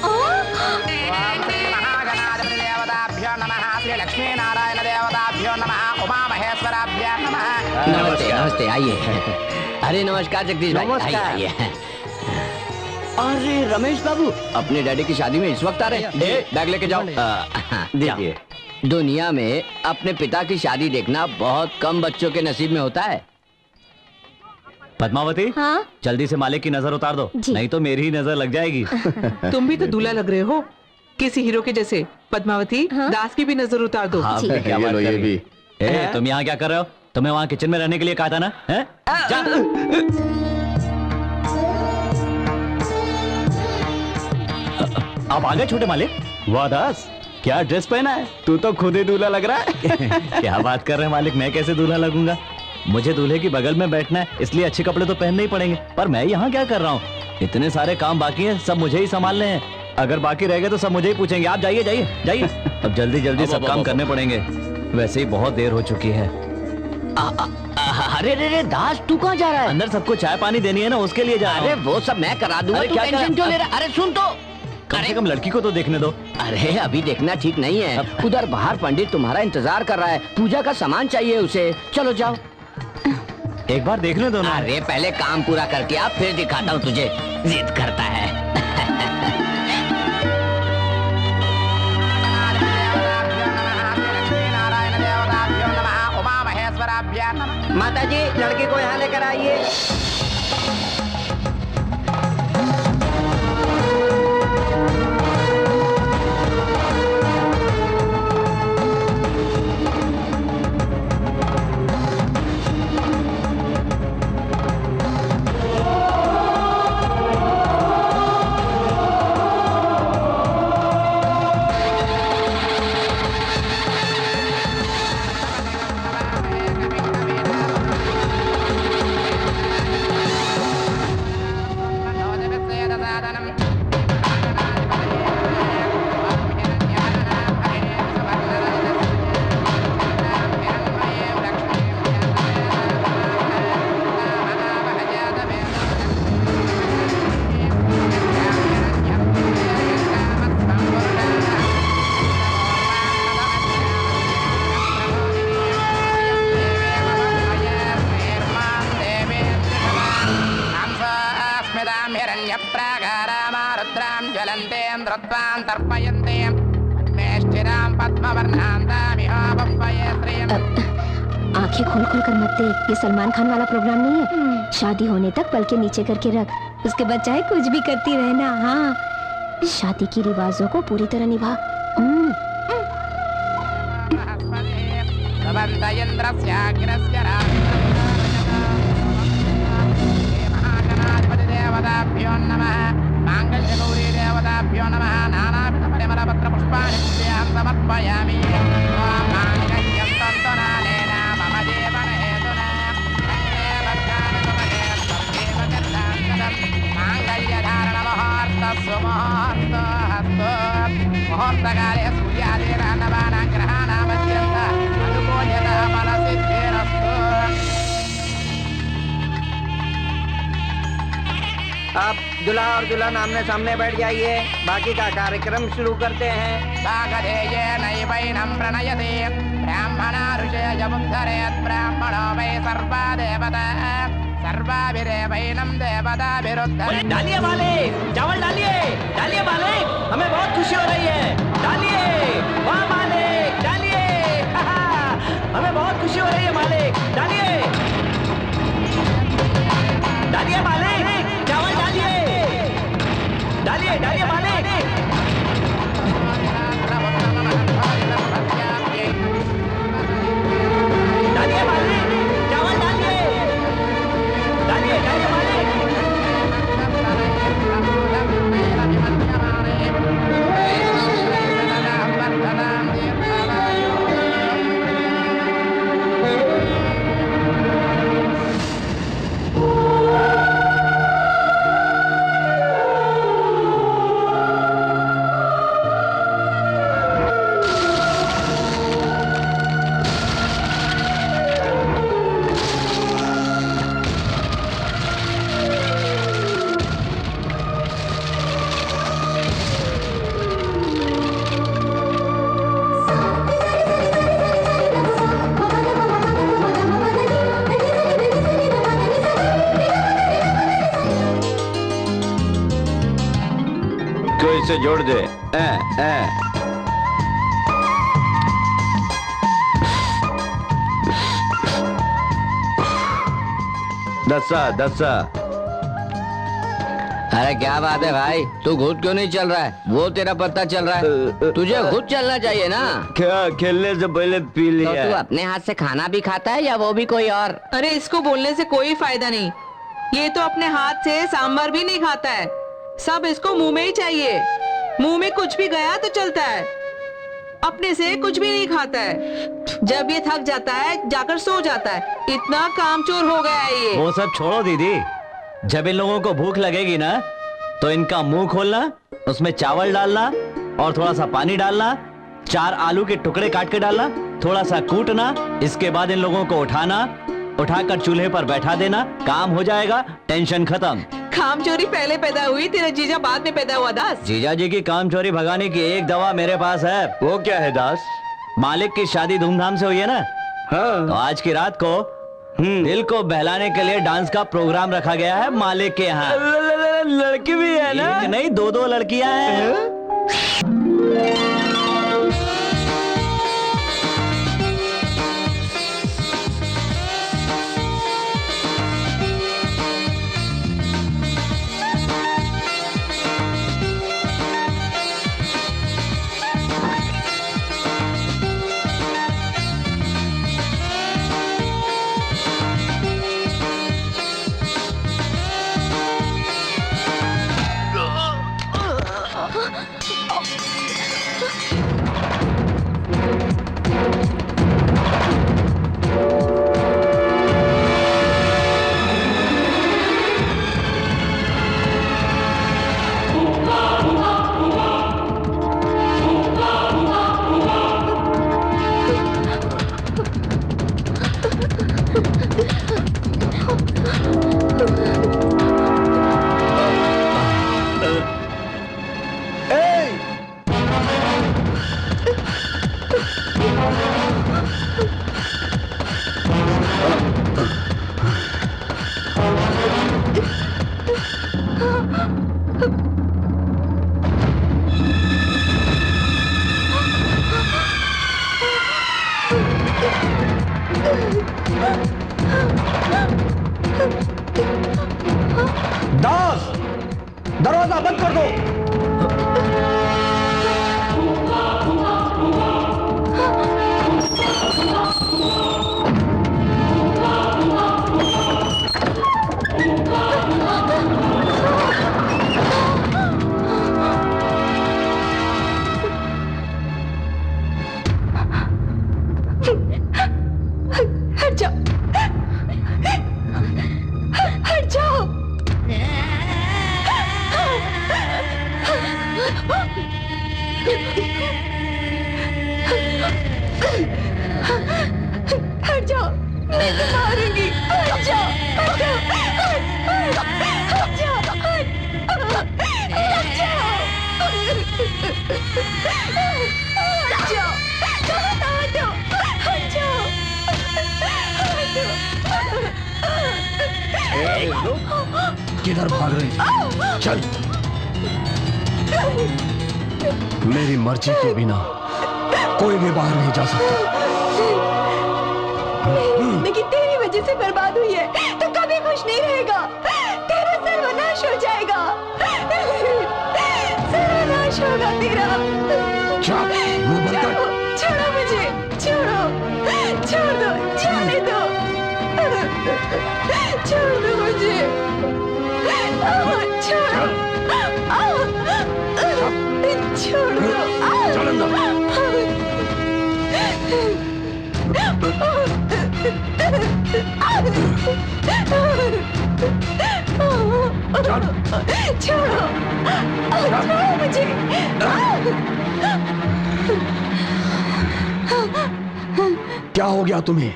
नमस्ते नमस्ते, आइए। अरे नमस्कार जगदीश भाई, आइए आइए। अरे रमेश बाबू, अपने डैडी की शादी में इस वक्त आ रहे हैं? बैग लेके जाओ। देखिए, दुनिया में अपने पिता की शादी देखना बहुत कम बच्चों के नसीब में होता है। पद्मावती, हाँ? जल्दी से मालिक की नजर उतार दो, नहीं तो मेरी ही नजर लग जाएगी। तुम भी तो दूल्हा लग रहे हो किसी हीरो के जैसे। पद्मावती, दास की भी नजर उतार दो। हाँ, ये क्या बात लो, कर ये रही भी। है? तुम यहाँ क्या कर रहे हो? तुम्हें वहाँ किचन में रहने के लिए कहा था ना? हैं? जा। अब आ गए छोटे मालिक। वाह दास, क्या ड्रेस पहना है? तू तो खुद ही दूल्हा लग रहा है। क्या बात कर रहे हैं मालिक, मैं कैसे दूल्हा लगूंगा? मुझे दूल्हे की बगल में बैठना है, इसलिए अच्छे कपड़े तो पहनने ही पड़ेंगे। पर मैं यहाँ क्या कर रहा हूँ? इतने सारे काम बाकी हैं, सब मुझे ही संभालने हैं। अगर बाकी रह गए तो सब मुझे ही पूछेंगे। आप जाइए जाइए जाइए। अब जल्दी जल्दी सब काम करने पड़ेंगे, वैसे ही बहुत देर हो चुकी है। अरे रे दास, तू कहाँ जा रहा है? अंदर सबको चाय पानी देनी है ना, उसके लिए जा रहा हूं। अरे वो सब मैं करा दूंगा, अरे तू क्या टेंशन क्यों ले रहा है? अरे सुन तो। कम से कम लड़की को तो देखने दो। अरे अभी देखना ठीक नहीं है, उधर बाहर पंडित तुम्हारा इंतजार कर रहा है, पूजा का सामान चाहिए उसे। चलो जाओ। एक बार देखने दो ना। अरे पहले काम पूरा करके आप, फिर दिखाता हूँ तुझे। जिद करता है। माता जी, लड़के को यहाँ लेकर आइए। स्मितां हिरण्यप्राकारामारुद्रां ज्वलन्तीं धृत्वां तर्पयन्तीं पद्मेष्ठिरां पद्मवर्णां तामिहावह्वये श्रियम्। आंखें खोल खोल कर मत देख, ये सलमान खान वाला प्रोग्राम नहीं है। शादी होने तक पल के नीचे करके रख, उसके बाद चाहे कुछ भी करती रहना। हाँ, शादी की रिवाजों को पूरी तरह निभा। महागणाधिपतिदेवताभ्यो नमः, माङ्गल्यगौरीदेवताभ्यो नमः। नानाविधपरिमलपत्रपुष्पाणि पूजयां समर्पयामि। माङ्गल्यं तन्तुनानेन मम जीवनहेतुना कण्ठे भद्राणि सुभगे सर्वेव कर्ताङ्गदम्। माङ्गल्यधारणमुहूर्तः सुमुहूर्तोऽस्तु। मुहूर्तकाले सूर्यादिग्रहणवानां ग्रहाणामत्यन्तः अनुकूल्यतः फलसिद्धिरस्तु। आप दूल्हा और दुल्हन आमने सामने बैठ जाइए, बाकी का कार्यक्रम शुरू करते हैं। नैवैनं प्रणयते ब्राह्मणा ऋषयमुद्धरेत् ब्राह्मणो वै सर्वा देवता सर्वाभिरेवैनं देवताभिरुद्धरेत्। डालिए मालिक, चावल डालिए, डालिए मालिक, हमें बहुत खुशी हो रही है। डालिए, वाह मालिक, डालिए, हमें बहुत खुशी हो रही है मालिक, डालिए, डालिए मालिक, चावल डालिए, डालिए, डालिए मालिक। डालिए मालिक, चावल डालिए, डालिए, डालिए मालिक। कोई इसे जोड़ दे। दसा। अरे क्या बात है भाई, तू खुद क्यों नहीं चल रहा है? वो तेरा पता चल रहा है, तुझे खुद चलना चाहिए ना। क्या खेलने से पहले पी तो लिया? तू अपने हाथ से खाना भी खाता है या वो भी कोई और? अरे इसको बोलने से कोई फायदा नहीं, ये तो अपने हाथ से सांभर भी नहीं खाता है, सब इसको मुंह में ही चाहिए। मुंह में कुछ भी गया तो चलता है, अपने से कुछ भी नहीं खाता है। जब ये थक जाता है जाकर सो जाता है, इतना कामचोर हो गया है ये। वो सब छोड़ो दीदी, जब इन लोगों को भूख लगेगी ना तो इनका मुंह खोलना, उसमें चावल डालना और थोड़ा सा पानी डालना, 4 आलू के टुकड़े काट के डालना, थोड़ा सा कूटना, इसके बाद इन लोगों को उठाकर चूल्हे पर बैठा देना, काम हो जाएगा, टेंशन खत्म। कामचोरी पहले पैदा हुई, तेरा जीजा बाद में पैदा हुआ दास। जीजा जी की कामचोरी भगाने की एक दवा मेरे पास है। वो क्या है दास? मालिक की शादी धूमधाम से हुई है ना, हाँ। तो आज की रात को दिल को बहलाने के लिए डांस का प्रोग्राम रखा गया है मालिक के यहाँ। लड़की भी है ना? एक नहीं 2 लड़कियां हैं। दरवाजा बंद कर दो। हट जाओ, हट जाओ। हट जाओ, मैं तो मारूंगी। हट जाओ, हट जाओ, हट जाओ, हट जाओ, हट जाओ, हटो, हट जाओ, किधर भाग रही? चल। मेरी मर्जी के बिना कोई भी बाहर नहीं जा सकता। जिंदगी तेरी वजह से बर्बाद हुई है, तो कभी खुश नहीं रहेगा। तेरा सर्वनाश हो जाएगा, सर्वनाश होगा तेरा। चुप, मुंह बंद कर। छोड़ो मुझे, छोड़ो, छोड़ दो, जाने दो, छोड़ दो मुझे, छोड़ो, छोड़ दो। चल अंदर। छोड़ो, छोड़ो मुझे। क्या हो गया तुम्हें?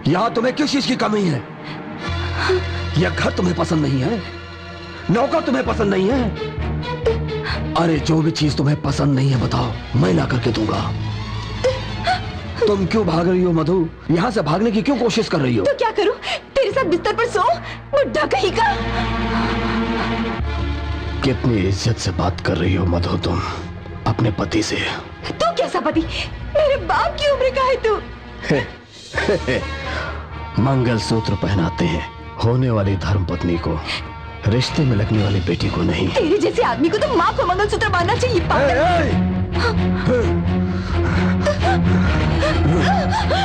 यहां तुम्हें किस चीज की कमी है? यह घर तुम्हें पसंद नहीं है? नौकर तुम्हें पसंद नहीं है? अरे जो भी चीज तुम्हें पसंद नहीं है बताओ, मैं ला करके दूंगा। तुम क्यों भाग रही हो मधु? यहाँ से भागने की क्यों कोशिश कर रही हो? तो क्या करूं? तेरे साथ बिस्तर पर सो, बुड्ढा कहीं का। कितनी इज्जत से बात कर रही हो मधु तुम अपने पति से। तू कैसा पति? मेरे बाप की उम्र का है तू। मंगलसूत्र पहनाते हैं होने वाली धर्म पत्नी को, रिश्ते में लगने वाली बेटी को नहीं। तेरे जैसे आदमी को तो माँ को मंगलसूत्र बांधना चाहिए।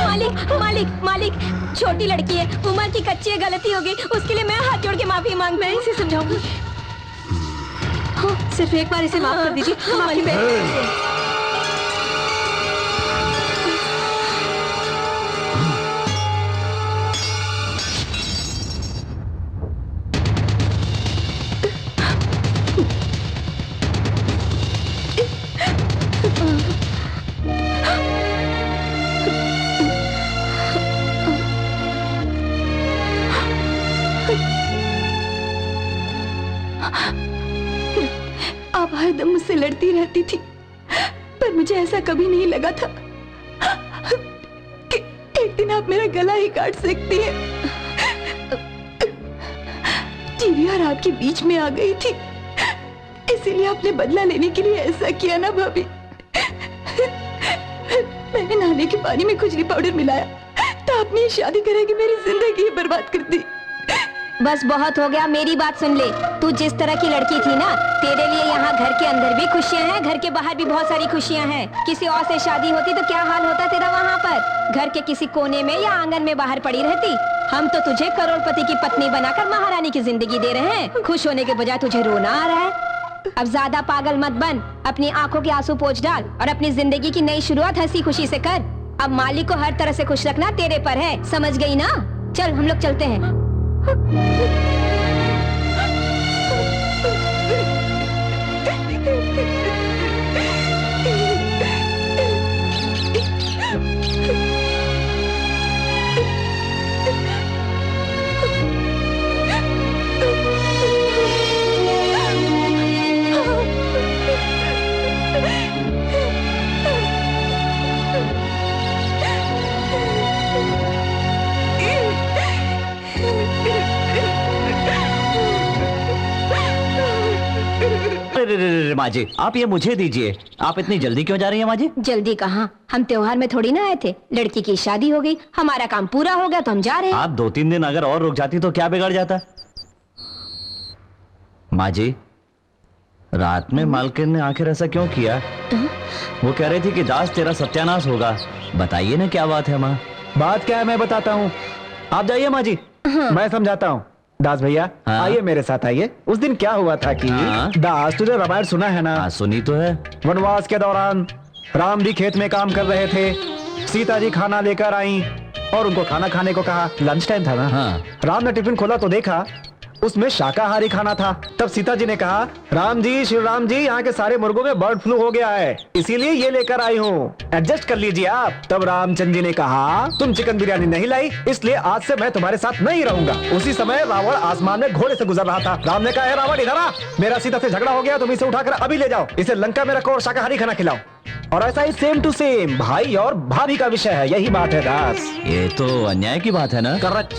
मालिक मालिक मालिक, छोटी लड़की है, उम्र की कच्ची है, गलती हो गई, उसके लिए मैं हाथ जोड़ के माफी मांग। मैं इसे समझाऊंगी। सिर्फ एक बार इसे माफ कर दीजिए। हम आपकी बहन। आप हरदम मुझसे लड़ती रहती थी, पर मुझे ऐसा कभी नहीं लगा था कि एक दिन आप मेरा गला ही काट सकती है। टीवी और आपके बीच में आ गई थी, इसीलिए आपने बदला लेने के लिए ऐसा किया ना भाभी। मैंने नहाने के पानी में खुजली पाउडर मिलाया, तो आपने ये शादी करा के मेरी जिंदगी बर्बाद कर दी। बस बहुत हो गया, मेरी बात सुन ले। तू जिस तरह की लड़की थी ना, तेरे लिए यहाँ घर के अंदर भी खुशियाँ हैं, घर के बाहर भी बहुत सारी खुशियाँ हैं। किसी और से शादी होती तो क्या हाल होता तेरा वहाँ पर? घर के किसी कोने में या आंगन में बाहर पड़ी रहती। हम तो तुझे करोड़पति की पत्नी बनाकर महारानी की जिंदगी दे रहे हैं, खुश होने के बजाय तुझे रोना आ रहा है। अब ज्यादा पागल मत बन, अपनी आंखों के आंसू पोंछ डाल और अपनी जिंदगी की नई शुरुआत हंसी खुशी से कर। अब मालिक को हर तरह से खुश रखना तेरे पर है, समझ गई ना? चल हम लोग चलते हैं। माँ जी, आप ये मुझे दीजिए। आप इतनी जल्दी क्यों जा रही हैं माँ जी? जल्दी कहाँ, हम त्योहार में थोड़ी ना आए थे। लड़की की शादी हो गई, हमारा काम पूरा हो गया तो हम जा रहे हैं। आप 2-3 दिन अगर और रुक जाती तो क्या बिगड़ जाता? माँ जी, रात में मालकिन ने आखिर ऐसा क्यों किया? वो कह रही थी कि दास तेरा सत्यानाश होगा। बताइए ना क्या बात है माँ। बात क्या है मैं बताता हूँ, आप जाइए माँ जी। मैं समझाता हूँ। दास भैया हाँ? आइए मेरे साथ आइए। उस दिन क्या हुआ था कि हाँ? दास, तुझे रामायण सुना है ना? हाँ सुनी तो है। वनवास के दौरान राम भी खेत में काम कर रहे थे, सीता जी खाना लेकर आई और उनको खाना खाने को कहा। लंच टाइम था ना। हाँ। राम ने टिफिन खोला तो देखा उसमें शाकाहारी खाना था। तब सीता जी ने कहा, राम जी, श्री राम जी, यहाँ के सारे मुर्गों में बर्ड फ्लू हो गया है, इसीलिए ये लेकर आई हूँ, एडजस्ट कर लीजिए आप। तब रामचंद्र जी ने कहा, तुम चिकन बिरयानी नहीं लाई, इसलिए आज से मैं तुम्हारे साथ नहीं रहूंगा। उसी समय रावण आसमान में घोड़े से गुजर रहा था। राम ने कहा, रावण इधर आ, मेरा सीता से झगड़ा हो गया, तुम इसे उठाकर अभी ले जाओ, इसे लंका में रखो और शाकाहारी खाना खिलाओ। और ऐसा ही सेम टू सेम भाई और भाभी का विषय है। यही बात है दास। ये तो अन्याय की बात है ना। करेक्ट।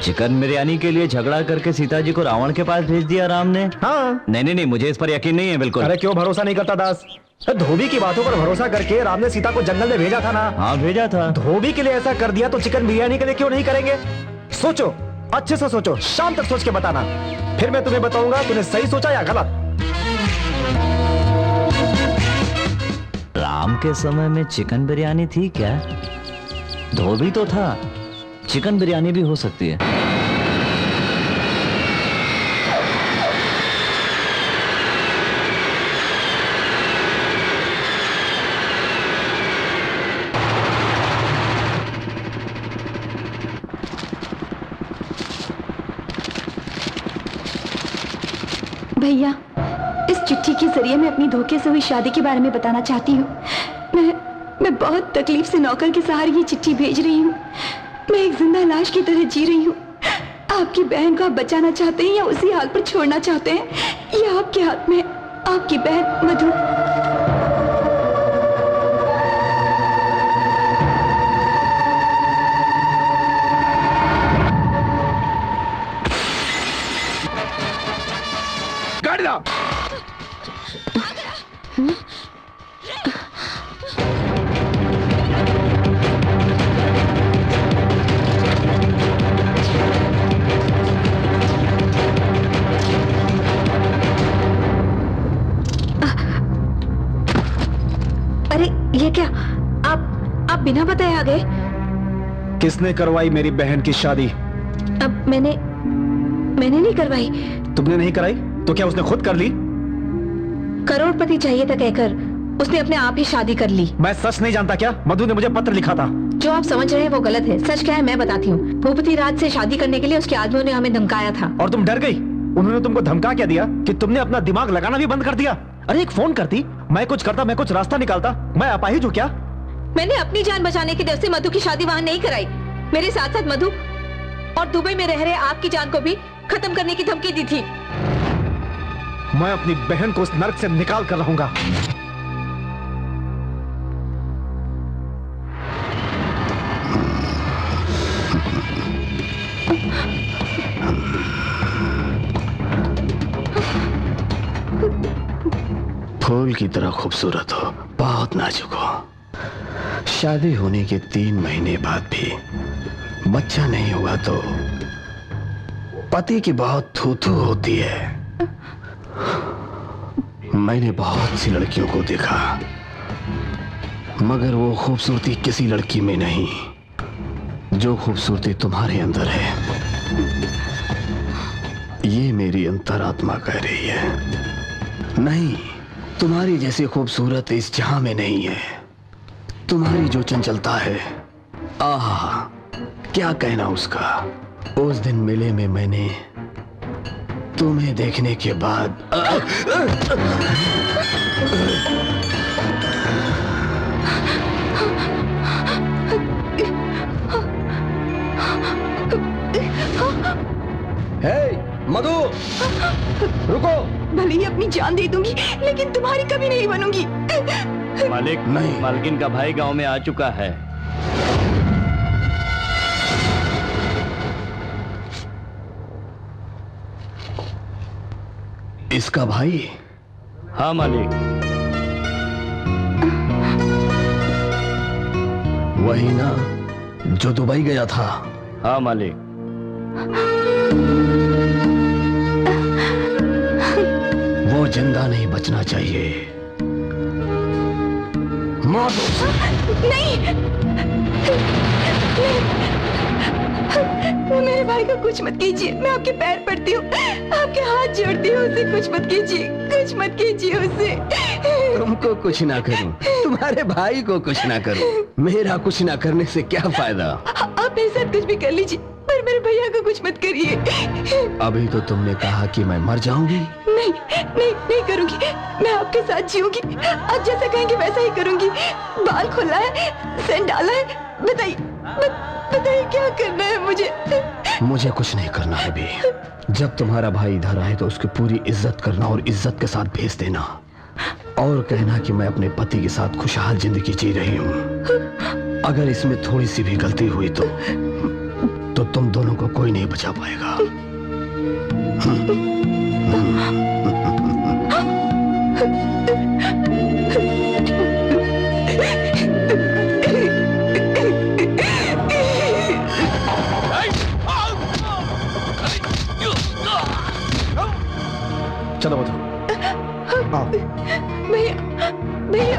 चिकन बिरयानी के लिए झगड़ा करके सीता जी को रावण के पास भेज दिया राम ने। हाँ। नहीं, मुझे इस पर यकीन नहीं है बिल्कुल। अरे क्यों भरोसा नहीं करता दास? धोबी की बातों पर भरोसा करके राम ने सीता को जंगल में भेजा था ना। हाँ भेजा था। धोबी के लिए ऐसा कर दिया तो चिकन बिरयानी के लिए क्यों नहीं करेंगे? सोचो, अच्छे से सोचो, शाम तक सोच के बताना, फिर मैं तुम्हें बताऊंगा तूने सही सोचा या गलत। राम के समय में चिकन बिरयानी थी क्या? धोबी तो था, चिकन बिरयानी भी हो सकती है। भैया, इस चिट्ठी के जरिए मैं अपनी धोखे से हुई शादी के बारे में बताना चाहती हूँ। मैं बहुत तकलीफ से नौकर के सहारे ये चिट्ठी भेज रही हूँ। मैं एक जिंदा लाश की तरह जी रही हूँ। आपकी बहन को आप बचाना चाहते हैं या उसी हाल पर छोड़ना चाहते हैं, ये आपके हाथ में है। आपकी बहन मधु। गाड़ी लाओ। अरे ये क्या, आप बिना बताए आ गए? किसने करवाई मेरी बहन की शादी? अब मैंने नहीं करवाई। तुमने नहीं कराई तो क्या उसने खुद कर ली? करोड़पति चाहिए था कहकर उसने अपने आप ही शादी कर ली। मैं सच नहीं जानता क्या? मधु ने मुझे पत्र लिखा था। जो आप समझ रहे हैं वो गलत है। सच क्या है मैं बताती हूँ। भूपति राज से शादी करने के लिए उसके आदमियों ने हमें धमकाया था। और तुम डर गई? उन्होंने तुमको धमका क्या दिया कि तुमने अपना दिमाग लगाना भी बंद कर दिया? अरे एक फोन करती, मैं कुछ करता, मैं कुछ रास्ता निकालता। मैं अपाहिज हूँ क्या? मैंने अपनी जान बचाने के डर से मधु की शादी वहां नहीं कराई। मेरे साथ साथ मधु और दुबई में रह रहे आपकी जान को भी खत्म करने की धमकी दी थी। मैं अपनी बहन को उस नर्क से निकाल कर रहूंगा। फूल की तरह खूबसूरत हो, बहुत नाजुक हो। शादी होने के 3 महीने बाद भी बच्चा नहीं हुआ तो पति की बहुत थू-थू होती है। मैंने बहुत सी लड़कियों को देखा, मगर वो खूबसूरती किसी लड़की में नहीं जो खूबसूरती तुम्हारे अंदर है। ये मेरी अंतरात्मा कह रही है। नहीं, तुम्हारी जैसी खूबसूरत इस जहां में नहीं है। तुम्हारी जो चंचलता है, आहा, क्या कहना उसका। उस दिन मेले में मैंने तुम्हें देखने के बाद मधु, रुको। भले ही अपनी जान दे दूंगी लेकिन तुम्हारी कभी नहीं बनूंगी। मालिक, नहीं। मालकिन का भाई गांव में आ चुका है। इसका भाई? हाँ मालिक। वही ना जो दुबई गया था? हाँ मालिक। जिंदा नहीं बचना चाहिए। मार दो। नहीं, मेरे भाई को कुछ मत कीजिए, मैं आपके पैर पड़ती हूँ, आपके हाथ जोड़ती हूँ, उसे कुछ मत कीजिए, कुछ मत कीजिए उसे। तुमको कुछ ना करूं, तुम्हारे भाई को कुछ ना करूं, मेरा कुछ ना करने से क्या फायदा? आप मेरे साथ कुछ भी कर लीजिए, पर मेरे भैया को कुछ मत करिए। अभी तो तुमने कहा कि मैं मर जाऊंगी। नहीं नहीं नहीं करूंगी, मैं आपके साथ जीऊंगी, आप जैसा कहेंगे वैसा ही करूंगी। बाल खोला है, सेंट डाला है, बताइए बताइए क्या करना है मुझे? मुझे कुछ नहीं करना है भी। जब तुम्हारा भाई इधर आए तो उसकी पूरी इज्जत करना और इज्जत के साथ भेज देना, और कहना कि मैं अपने पति के साथ खुशहाल जिंदगी जी रही हूँ। अगर इसमें थोड़ी सी भी गलती हुई तो तुम दोनों को कोई नहीं बचा पाएगा। चलो बता। भैया भैया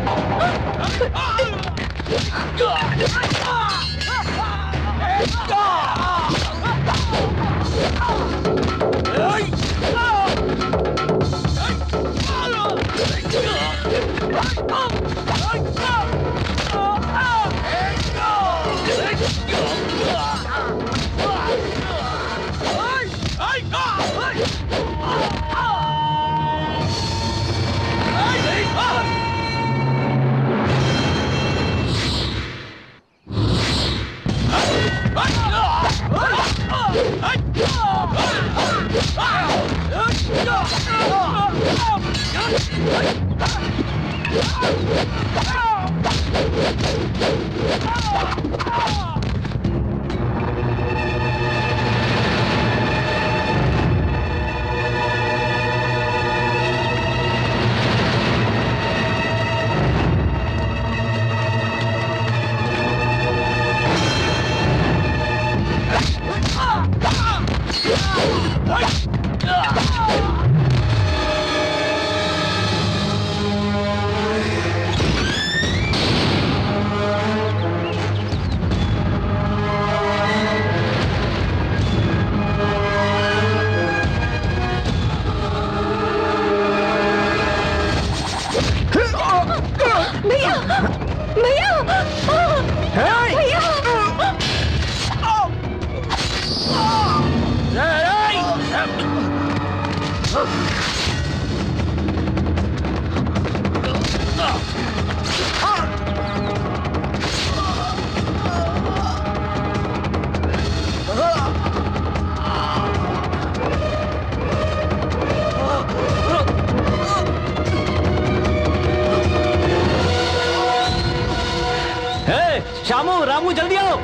शामू, रामू, जल्दी आओ।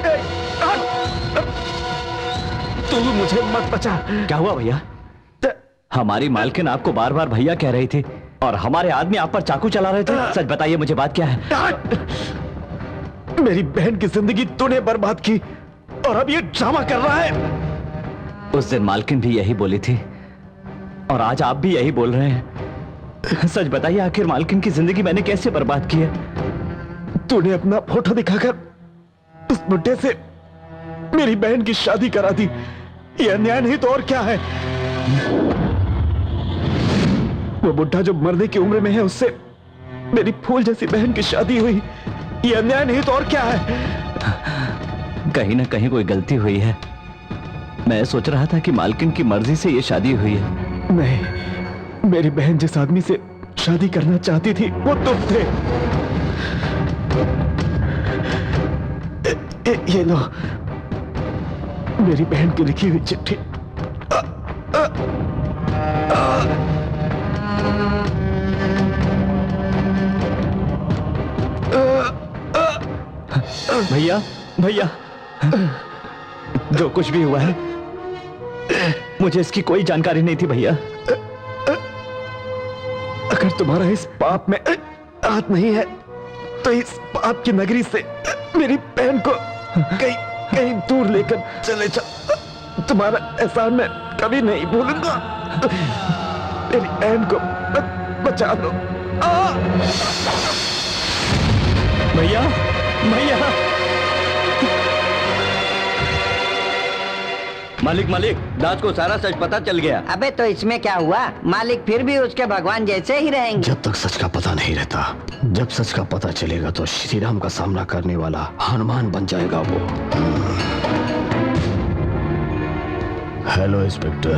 तू मुझे मत बचा। क्या हुआ भैया? हमारी मालकिन आपको बार बार भैया कह रही थी और हमारे आदमी आप पर चाकू चला रहे थे। सच बताइए मुझे, बात क्या है? मेरी बहन की जिंदगी तूने बर्बाद की और अब ये ड्रामा कर रहा है। उस दिन मालकिन भी यही बोली थी और आज आप भी यही बोल रहे हैं। सच बताइए, आखिर मालकिन की जिंदगी मैंने कैसे बर्बाद की है? तूने अपना फोटो दिखाकर उस बुड्ढे से मेरी बहन की शादी करा दी। ये अन्याय नहीं तो और क्या है? वो बुड्ढा जो मरने की उम्र में है, उससे मेरी फूल जैसी बहन की शादी हुई। ये अन्याय नहीं तो और क्या है? कहीं ना कहीं कोई गलती हुई है। मैं सोच रहा था कि मालकिन की मर्जी से ये शादी हुई है। नहीं, मेरी बहन जिस आदमी से शादी करना चाहती थी वो तुम थे। ये लो, मेरी बहन की लिखी हुई चिट्ठी। भैया, भैया, जो कुछ भी हुआ है मुझे इसकी कोई जानकारी नहीं थी भैया। अगर तुम्हारा इस पाप में हाथ नहीं है तो इस पाप की नगरी से मेरी बहन को कहीं कहीं दूर लेकर चले जाओ। तुम्हारा एहसान मैं कभी नहीं भूलूंगा। मेरी बहन को बचा लो। भैया भैया। मालिक मालिक, दास को सारा सच पता चल गया। अबे तो इसमें क्या हुआ, मालिक फिर भी उसके भगवान जैसे ही रहेंगे। जब तक सच का पता नहीं रहता, जब सच का पता चलेगा तो श्री राम का सामना करने वाला हनुमान बन जाएगा वो। Hello inspector.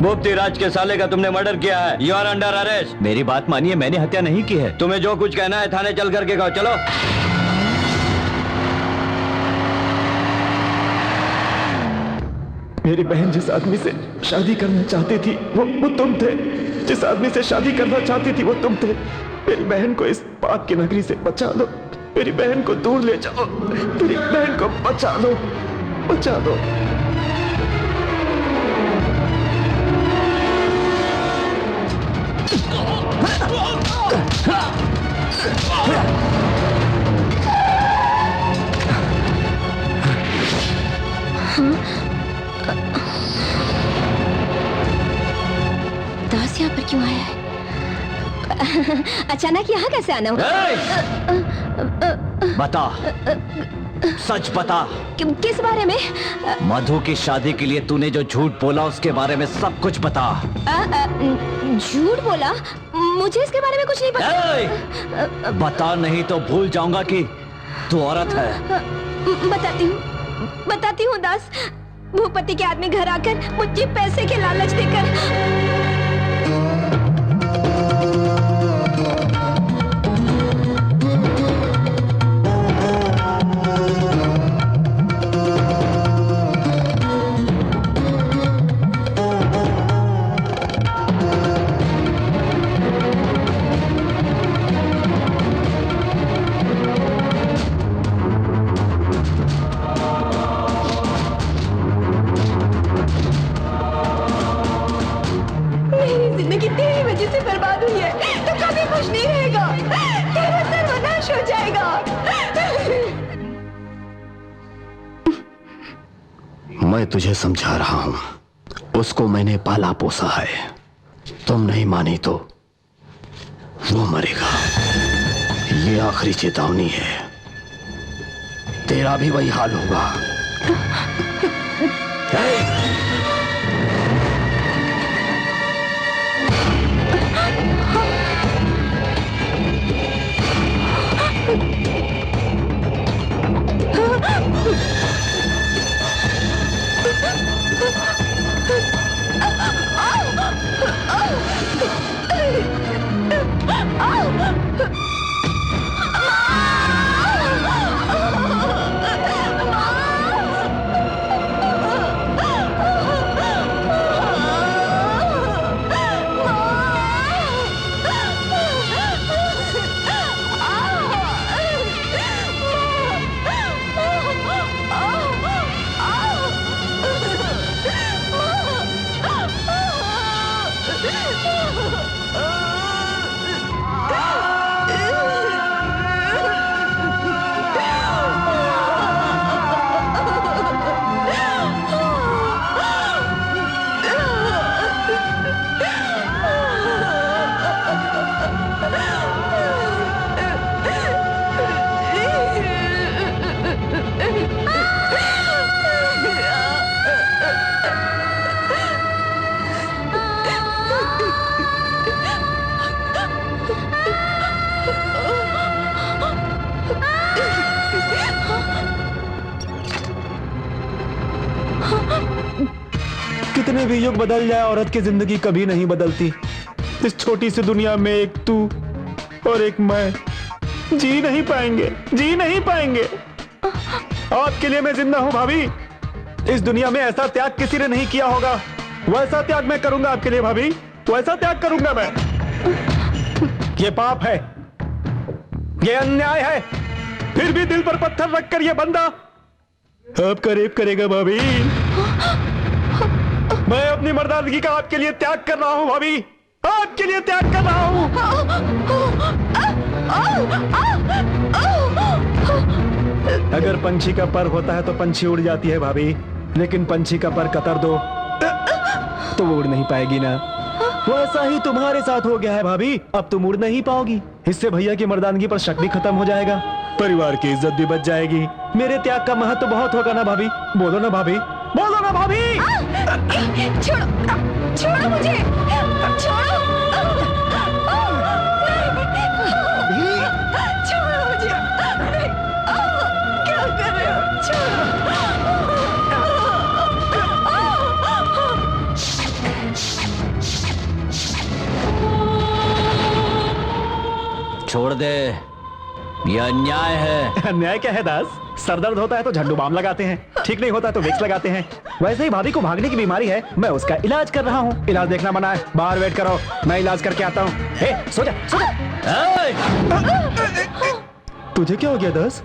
मुफ्ती राज के साले का तुमने मर्डर किया है। You are under arrest. मेरी बात मानिए, मैंने हत्या नहीं की है। तुम्हें जो कुछ कहना है थाने चल करके कहो। चलो। मेरी बहन जिस आदमी से शादी करना चाहती थी वो तुम थे। जिस आदमी से शादी करना चाहती थी वो तुम थे। मेरी बहन को इस पाप की नगरी से बचा लो। मेरी बहन को दूर ले जाओ। मेरी बहन को बचा लो, बचा लो। दास यहाँ पर क्यों आया है? अचानक यहाँ कैसे आना हुआ? बता, सच बता। किस बारे में? मधु की शादी के लिए तूने जो झूठ बोला उसके बारे में सब कुछ बता। झूठ बोला? मुझे इसके बारे में कुछ नहीं पता। बता, नहीं तो भूल जाऊंगा कि तू औरत है। बताती हूँ दास। भूपति के आदमी घर आकर मुझे पैसे के लालच देकर बर्बाद हुई है तो कभी खुश नहीं रहेगा। तेरा सर्वनाश हो जाएगा। मैं तुझे समझा रहा हूं, उसको मैंने पाला पोसा है। तुम नहीं मानी तो वो मरेगा। ये आखिरी चेतावनी है। तेरा भी वही हाल होगा। कितने भी युग बदल जाए, औरत की जिंदगी कभी नहीं बदलती। इस छोटी सी दुनिया में एक तू और एक मैं जी नहीं पाएंगे, जी नहीं पाएंगे। आपके लिए मैं जिंदा हूं भाभी। इस दुनिया में ऐसा त्याग किसी ने नहीं किया होगा। वैसा त्याग मैं करूंगा आपके लिए भाभी, वैसा त्याग करूंगा मैं। ये पाप है, ये अन्याय है, फिर भी दिल पर पत्थर रखकर ये बंदा आपका रेप करेगा भाभी। मैं अपनी मर्दानगी का आपके लिए त्याग कर रहा हूं भाभी, आपके लिए त्याग कर रहा हूं। पंछी का पर होता है तो पंछी उड़ जाती है भाभी, लेकिन पंछी का पर कतर दो तो वो उड़ नहीं पाएगी ना। वैसा ही तुम्हारे साथ हो गया है भाभी, अब तुम उड़ नहीं पाओगी। इससे भैया की मर्दानगी पर शक भी खत्म हो जाएगा, परिवार की इज्जत भी बच जाएगी। मेरे त्याग का महत्व बहुत होगा ना भाभी, बोलो ना भाभी, बोलो ना भाभी। छोड़ो, छोड़ो मुझे, छोड़ो, छोड़ो मुझे, क्या कर रहे हो, छोड़ दे, ये अन्याय है। अन्याय क्या है दास? सर दर्द होता है तो झंडू बाम लगाते हैं, ठीक नहीं होता है तो विक्स लगाते हैं। वैसे ही भाभी को भागने की बीमारी है, मैं उसका इलाज कर रहा हूँ। इलाज देखना मना है, बाहर वेट करो, मैं इलाज करके आता हूँ। सो जा, सो जा। तुझे क्या हो गया दास?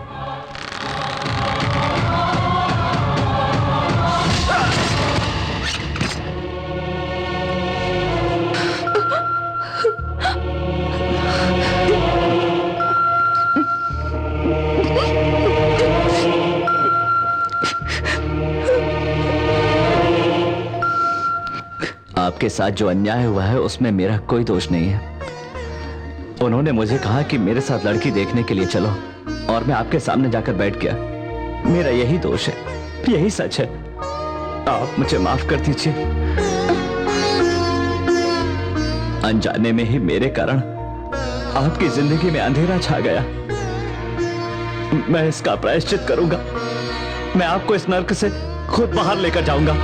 आपके साथ जो अन्याय हुआ है उसमें मेरा कोई दोष नहीं है। उन्होंने मुझे कहा कि मेरे साथ लड़की देखने के लिए चलो, और मैं आपके सामने जाकर बैठ गया। मेरा यही दोष है, यही सच है। आप मुझे माफ कर दीजिए। अनजाने में ही मेरे कारण आपकी जिंदगी में अंधेरा छा गया। मैं इसका प्रायश्चित करूंगा। मैं आपको इस नर्क से खुद बाहर लेकर जाऊंगा।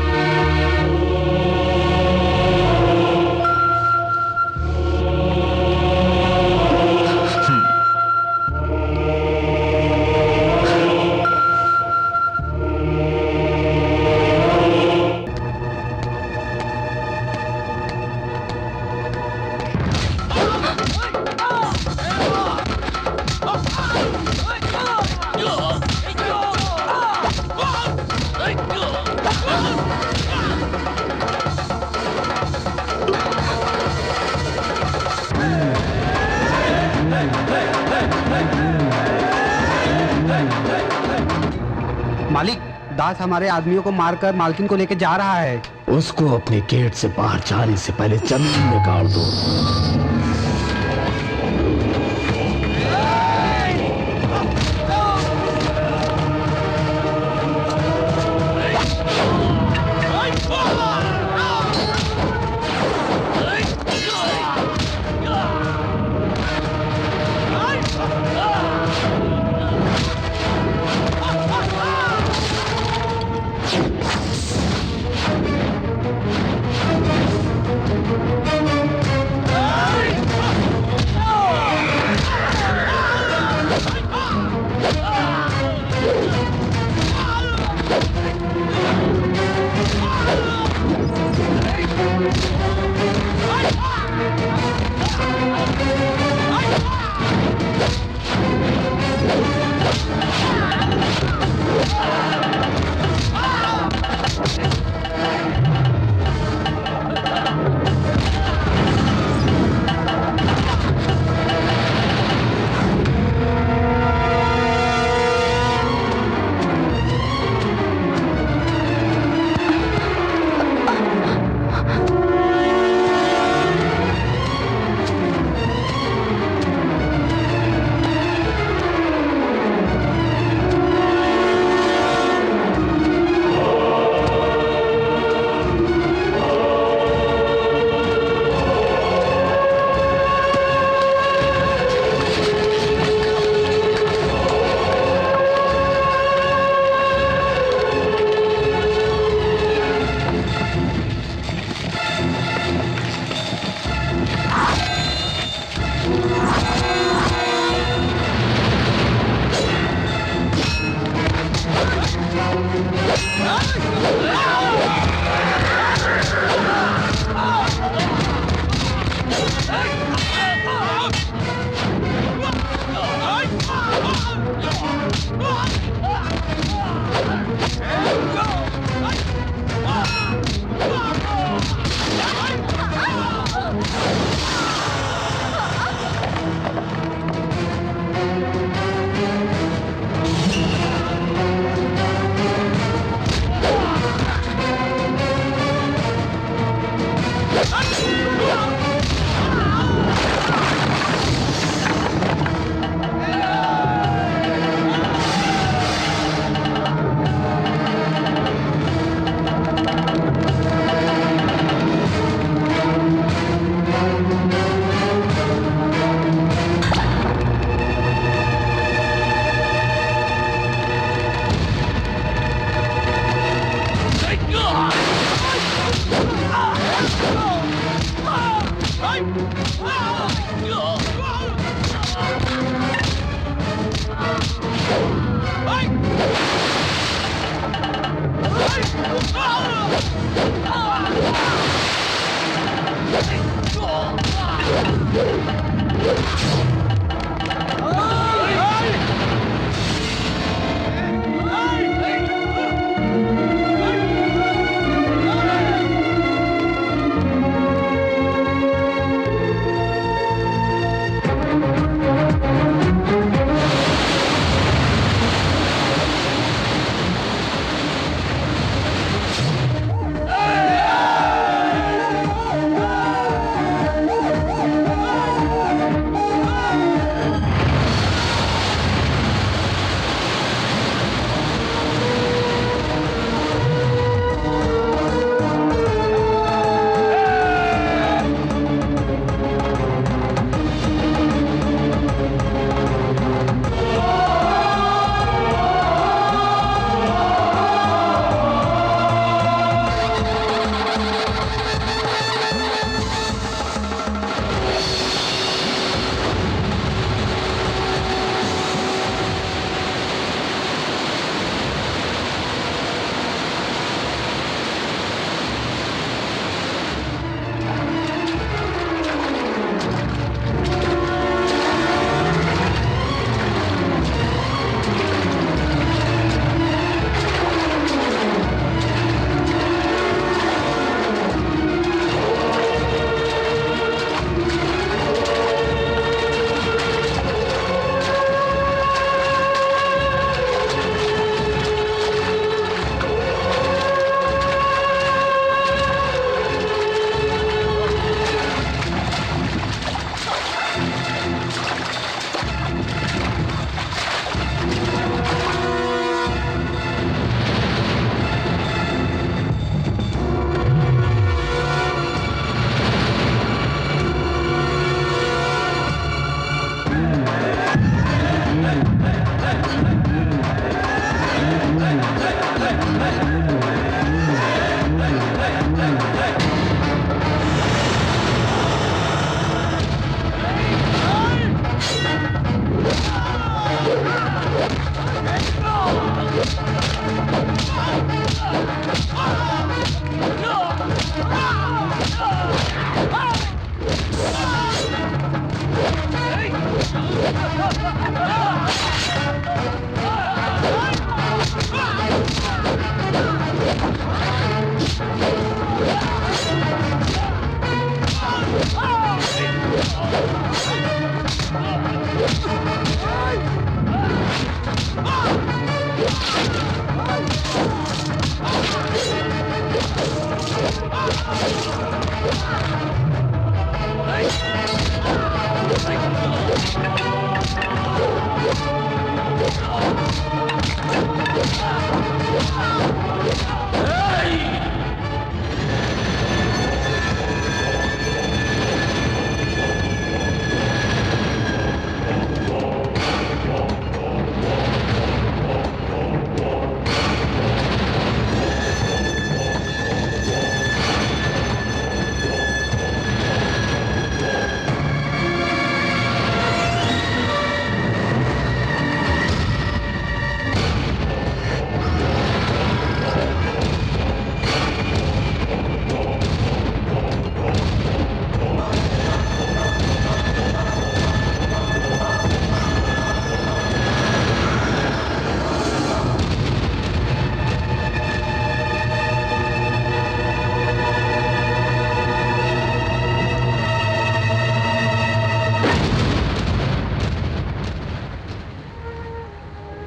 मालिक, दास हमारे आदमियों को मारकर मालकिन को लेके जा रहा है। उसको अपने गेट से बाहर जाने से पहले जमीन में गाड़ दो।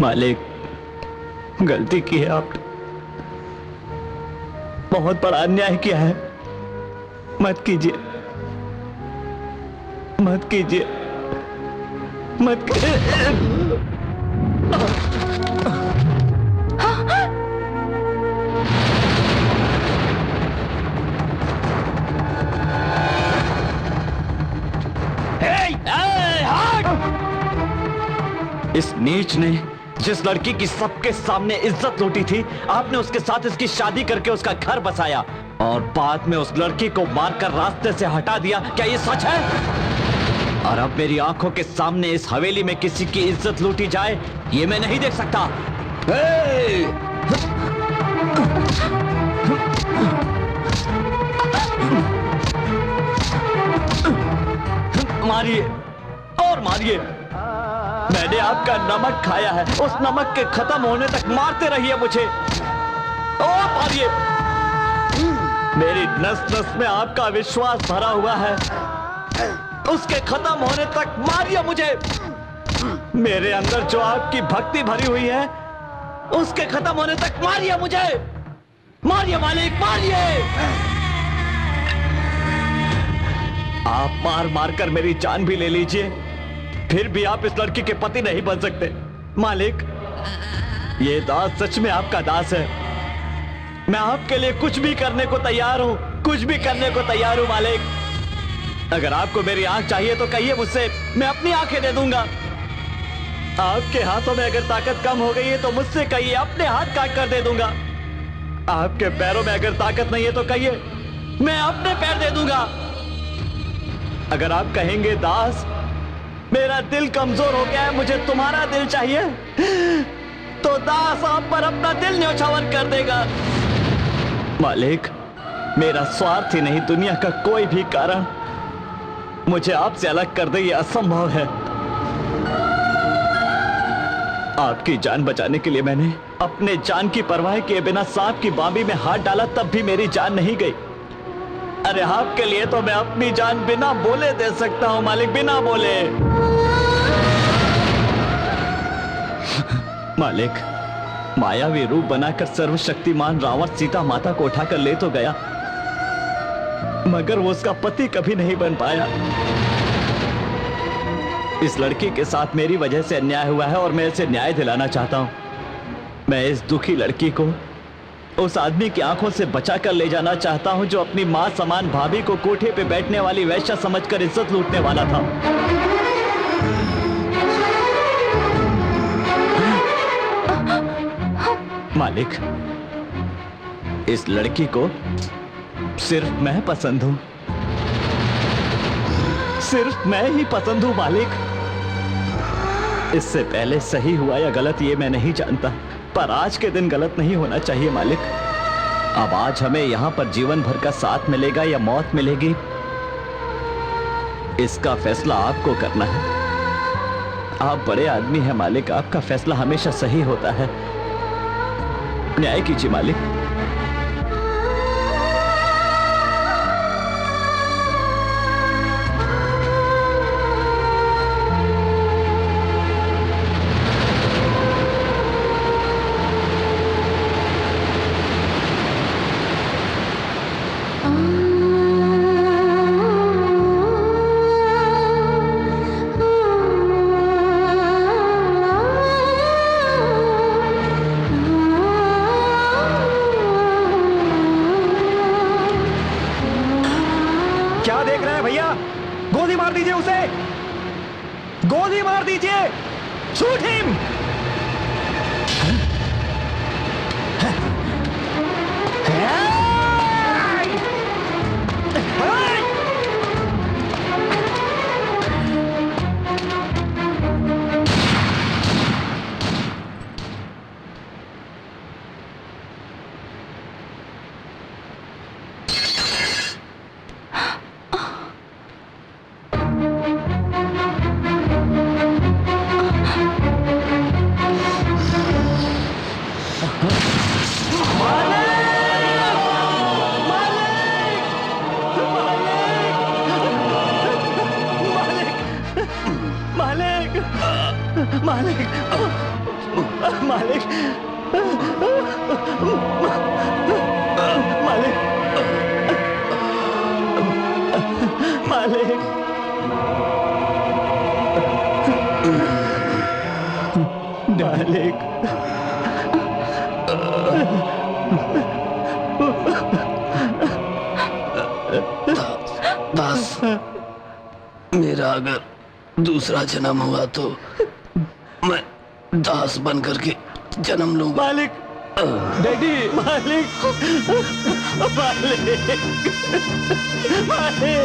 मालिक, गलती की है आपने, बहुत बड़ा अन्याय किया है। मत कीजिए, मत कीजिए, मत कीजिए। इस नीच ने जिस लड़की की सबके सामने इज्जत लूटी थी, आपने उसके साथ इसकी शादी करके उसका घर बसाया और बाद में उस लड़की को मारकर रास्ते से हटा दिया। क्या ये सच है? और अब मेरी आंखों के सामने इस हवेली में किसी की इज्जत लूटी जाए, ये मैं नहीं देख सकता। मारिए और मारिए। मैंने आपका नमक खाया है, उस नमक के खत्म होने तक मारते रहिए मुझे और मारिए। मेरी नस नस में आपका विश्वास भरा हुआ है, उसके खत्म होने तक मारिए मुझे। मेरे अंदर जो आपकी भक्ति भरी हुई है, उसके खत्म होने तक मारिए मुझे। मारिए मालिक, मारिए। आप मार मार कर मेरी जान भी ले लीजिए, फिर भी आप इस लड़की के पति नहीं बन सकते। मालिक, ये दास सच में आपका दास है। मैं आपके लिए कुछ भी करने को तैयार हूं, कुछ भी करने को तैयार हूं मालिक। अगर आपको मेरी आंख चाहिए तो कहिए मुझसे, मैं अपनी आंखें दे दूंगा। आपके हाथों में अगर ताकत कम हो गई है तो मुझसे कहिए, अपने हाथ काट कर दे दूंगा। आपके पैरों में अगर ताकत नहीं है तो कहिए, मैं अपने पैर दे दूंगा। अगर आप कहेंगे दास मेरा दिल कमजोर हो गया है, मुझे तुम्हारा दिल चाहिए, तो दास आप पर अपना दिल न्यौछावर कर देगा। मालिक, मेरा स्वार्थ ही नहीं, दुनिया का कोई भी कारण मुझे आपसे अलग कर दे, ये असंभव है। आपकी जान बचाने के लिए मैंने अपने जान की परवाह किए बिना सांप की बांबी में हाथ डाला, तब भी मेरी जान नहीं गई। अरे आपके लिए तो मैं अपनी जान बिना बोले दे सकता हूं मालिक, बिना बोले। मालिक, मायावी रूप बनाकर सर्वशक्तिमान रावण सीता माता को उठाकर ले तो गया, मगर वो उसका पति कभी नहीं बन पाया। इस लड़की के साथ मेरी वजह से अन्याय हुआ है और मैं इसे न्याय दिलाना चाहता हूं। मैं इस दुखी लड़की को उस आदमी की आंखों से बचा कर ले जाना चाहता हूं जो अपनी मां समान भाभी को कोठे पे बैठने वाली वैश्या समझकर इज्जत लूटने वाला था। मालिक, इस लड़की को सिर्फ मैं पसंद हूं, सिर्फ मैं ही पसंद हूं मालिक। इससे पहले सही हुआ या गलत ये मैं नहीं जानता, पर आज के दिन गलत नहीं होना चाहिए मालिक। अब आज हमें यहां पर जीवन भर का साथ मिलेगा या मौत मिलेगी, इसका फैसला आपको करना है। आप बड़े आदमी हैं मालिक, आपका फैसला हमेशा सही होता है। न्याय कीजिए मालिक। मार दीजिए, शूट हिम। मालिक, मालिक, मालिक, मालिक, मालिक, मालिक, दास, मेरा अगर दूसरा जन्म हुआ तो मैं दास बन करके जन्म लूंगा। मालिक, डैडी, मालिक, मालिक, मालिक।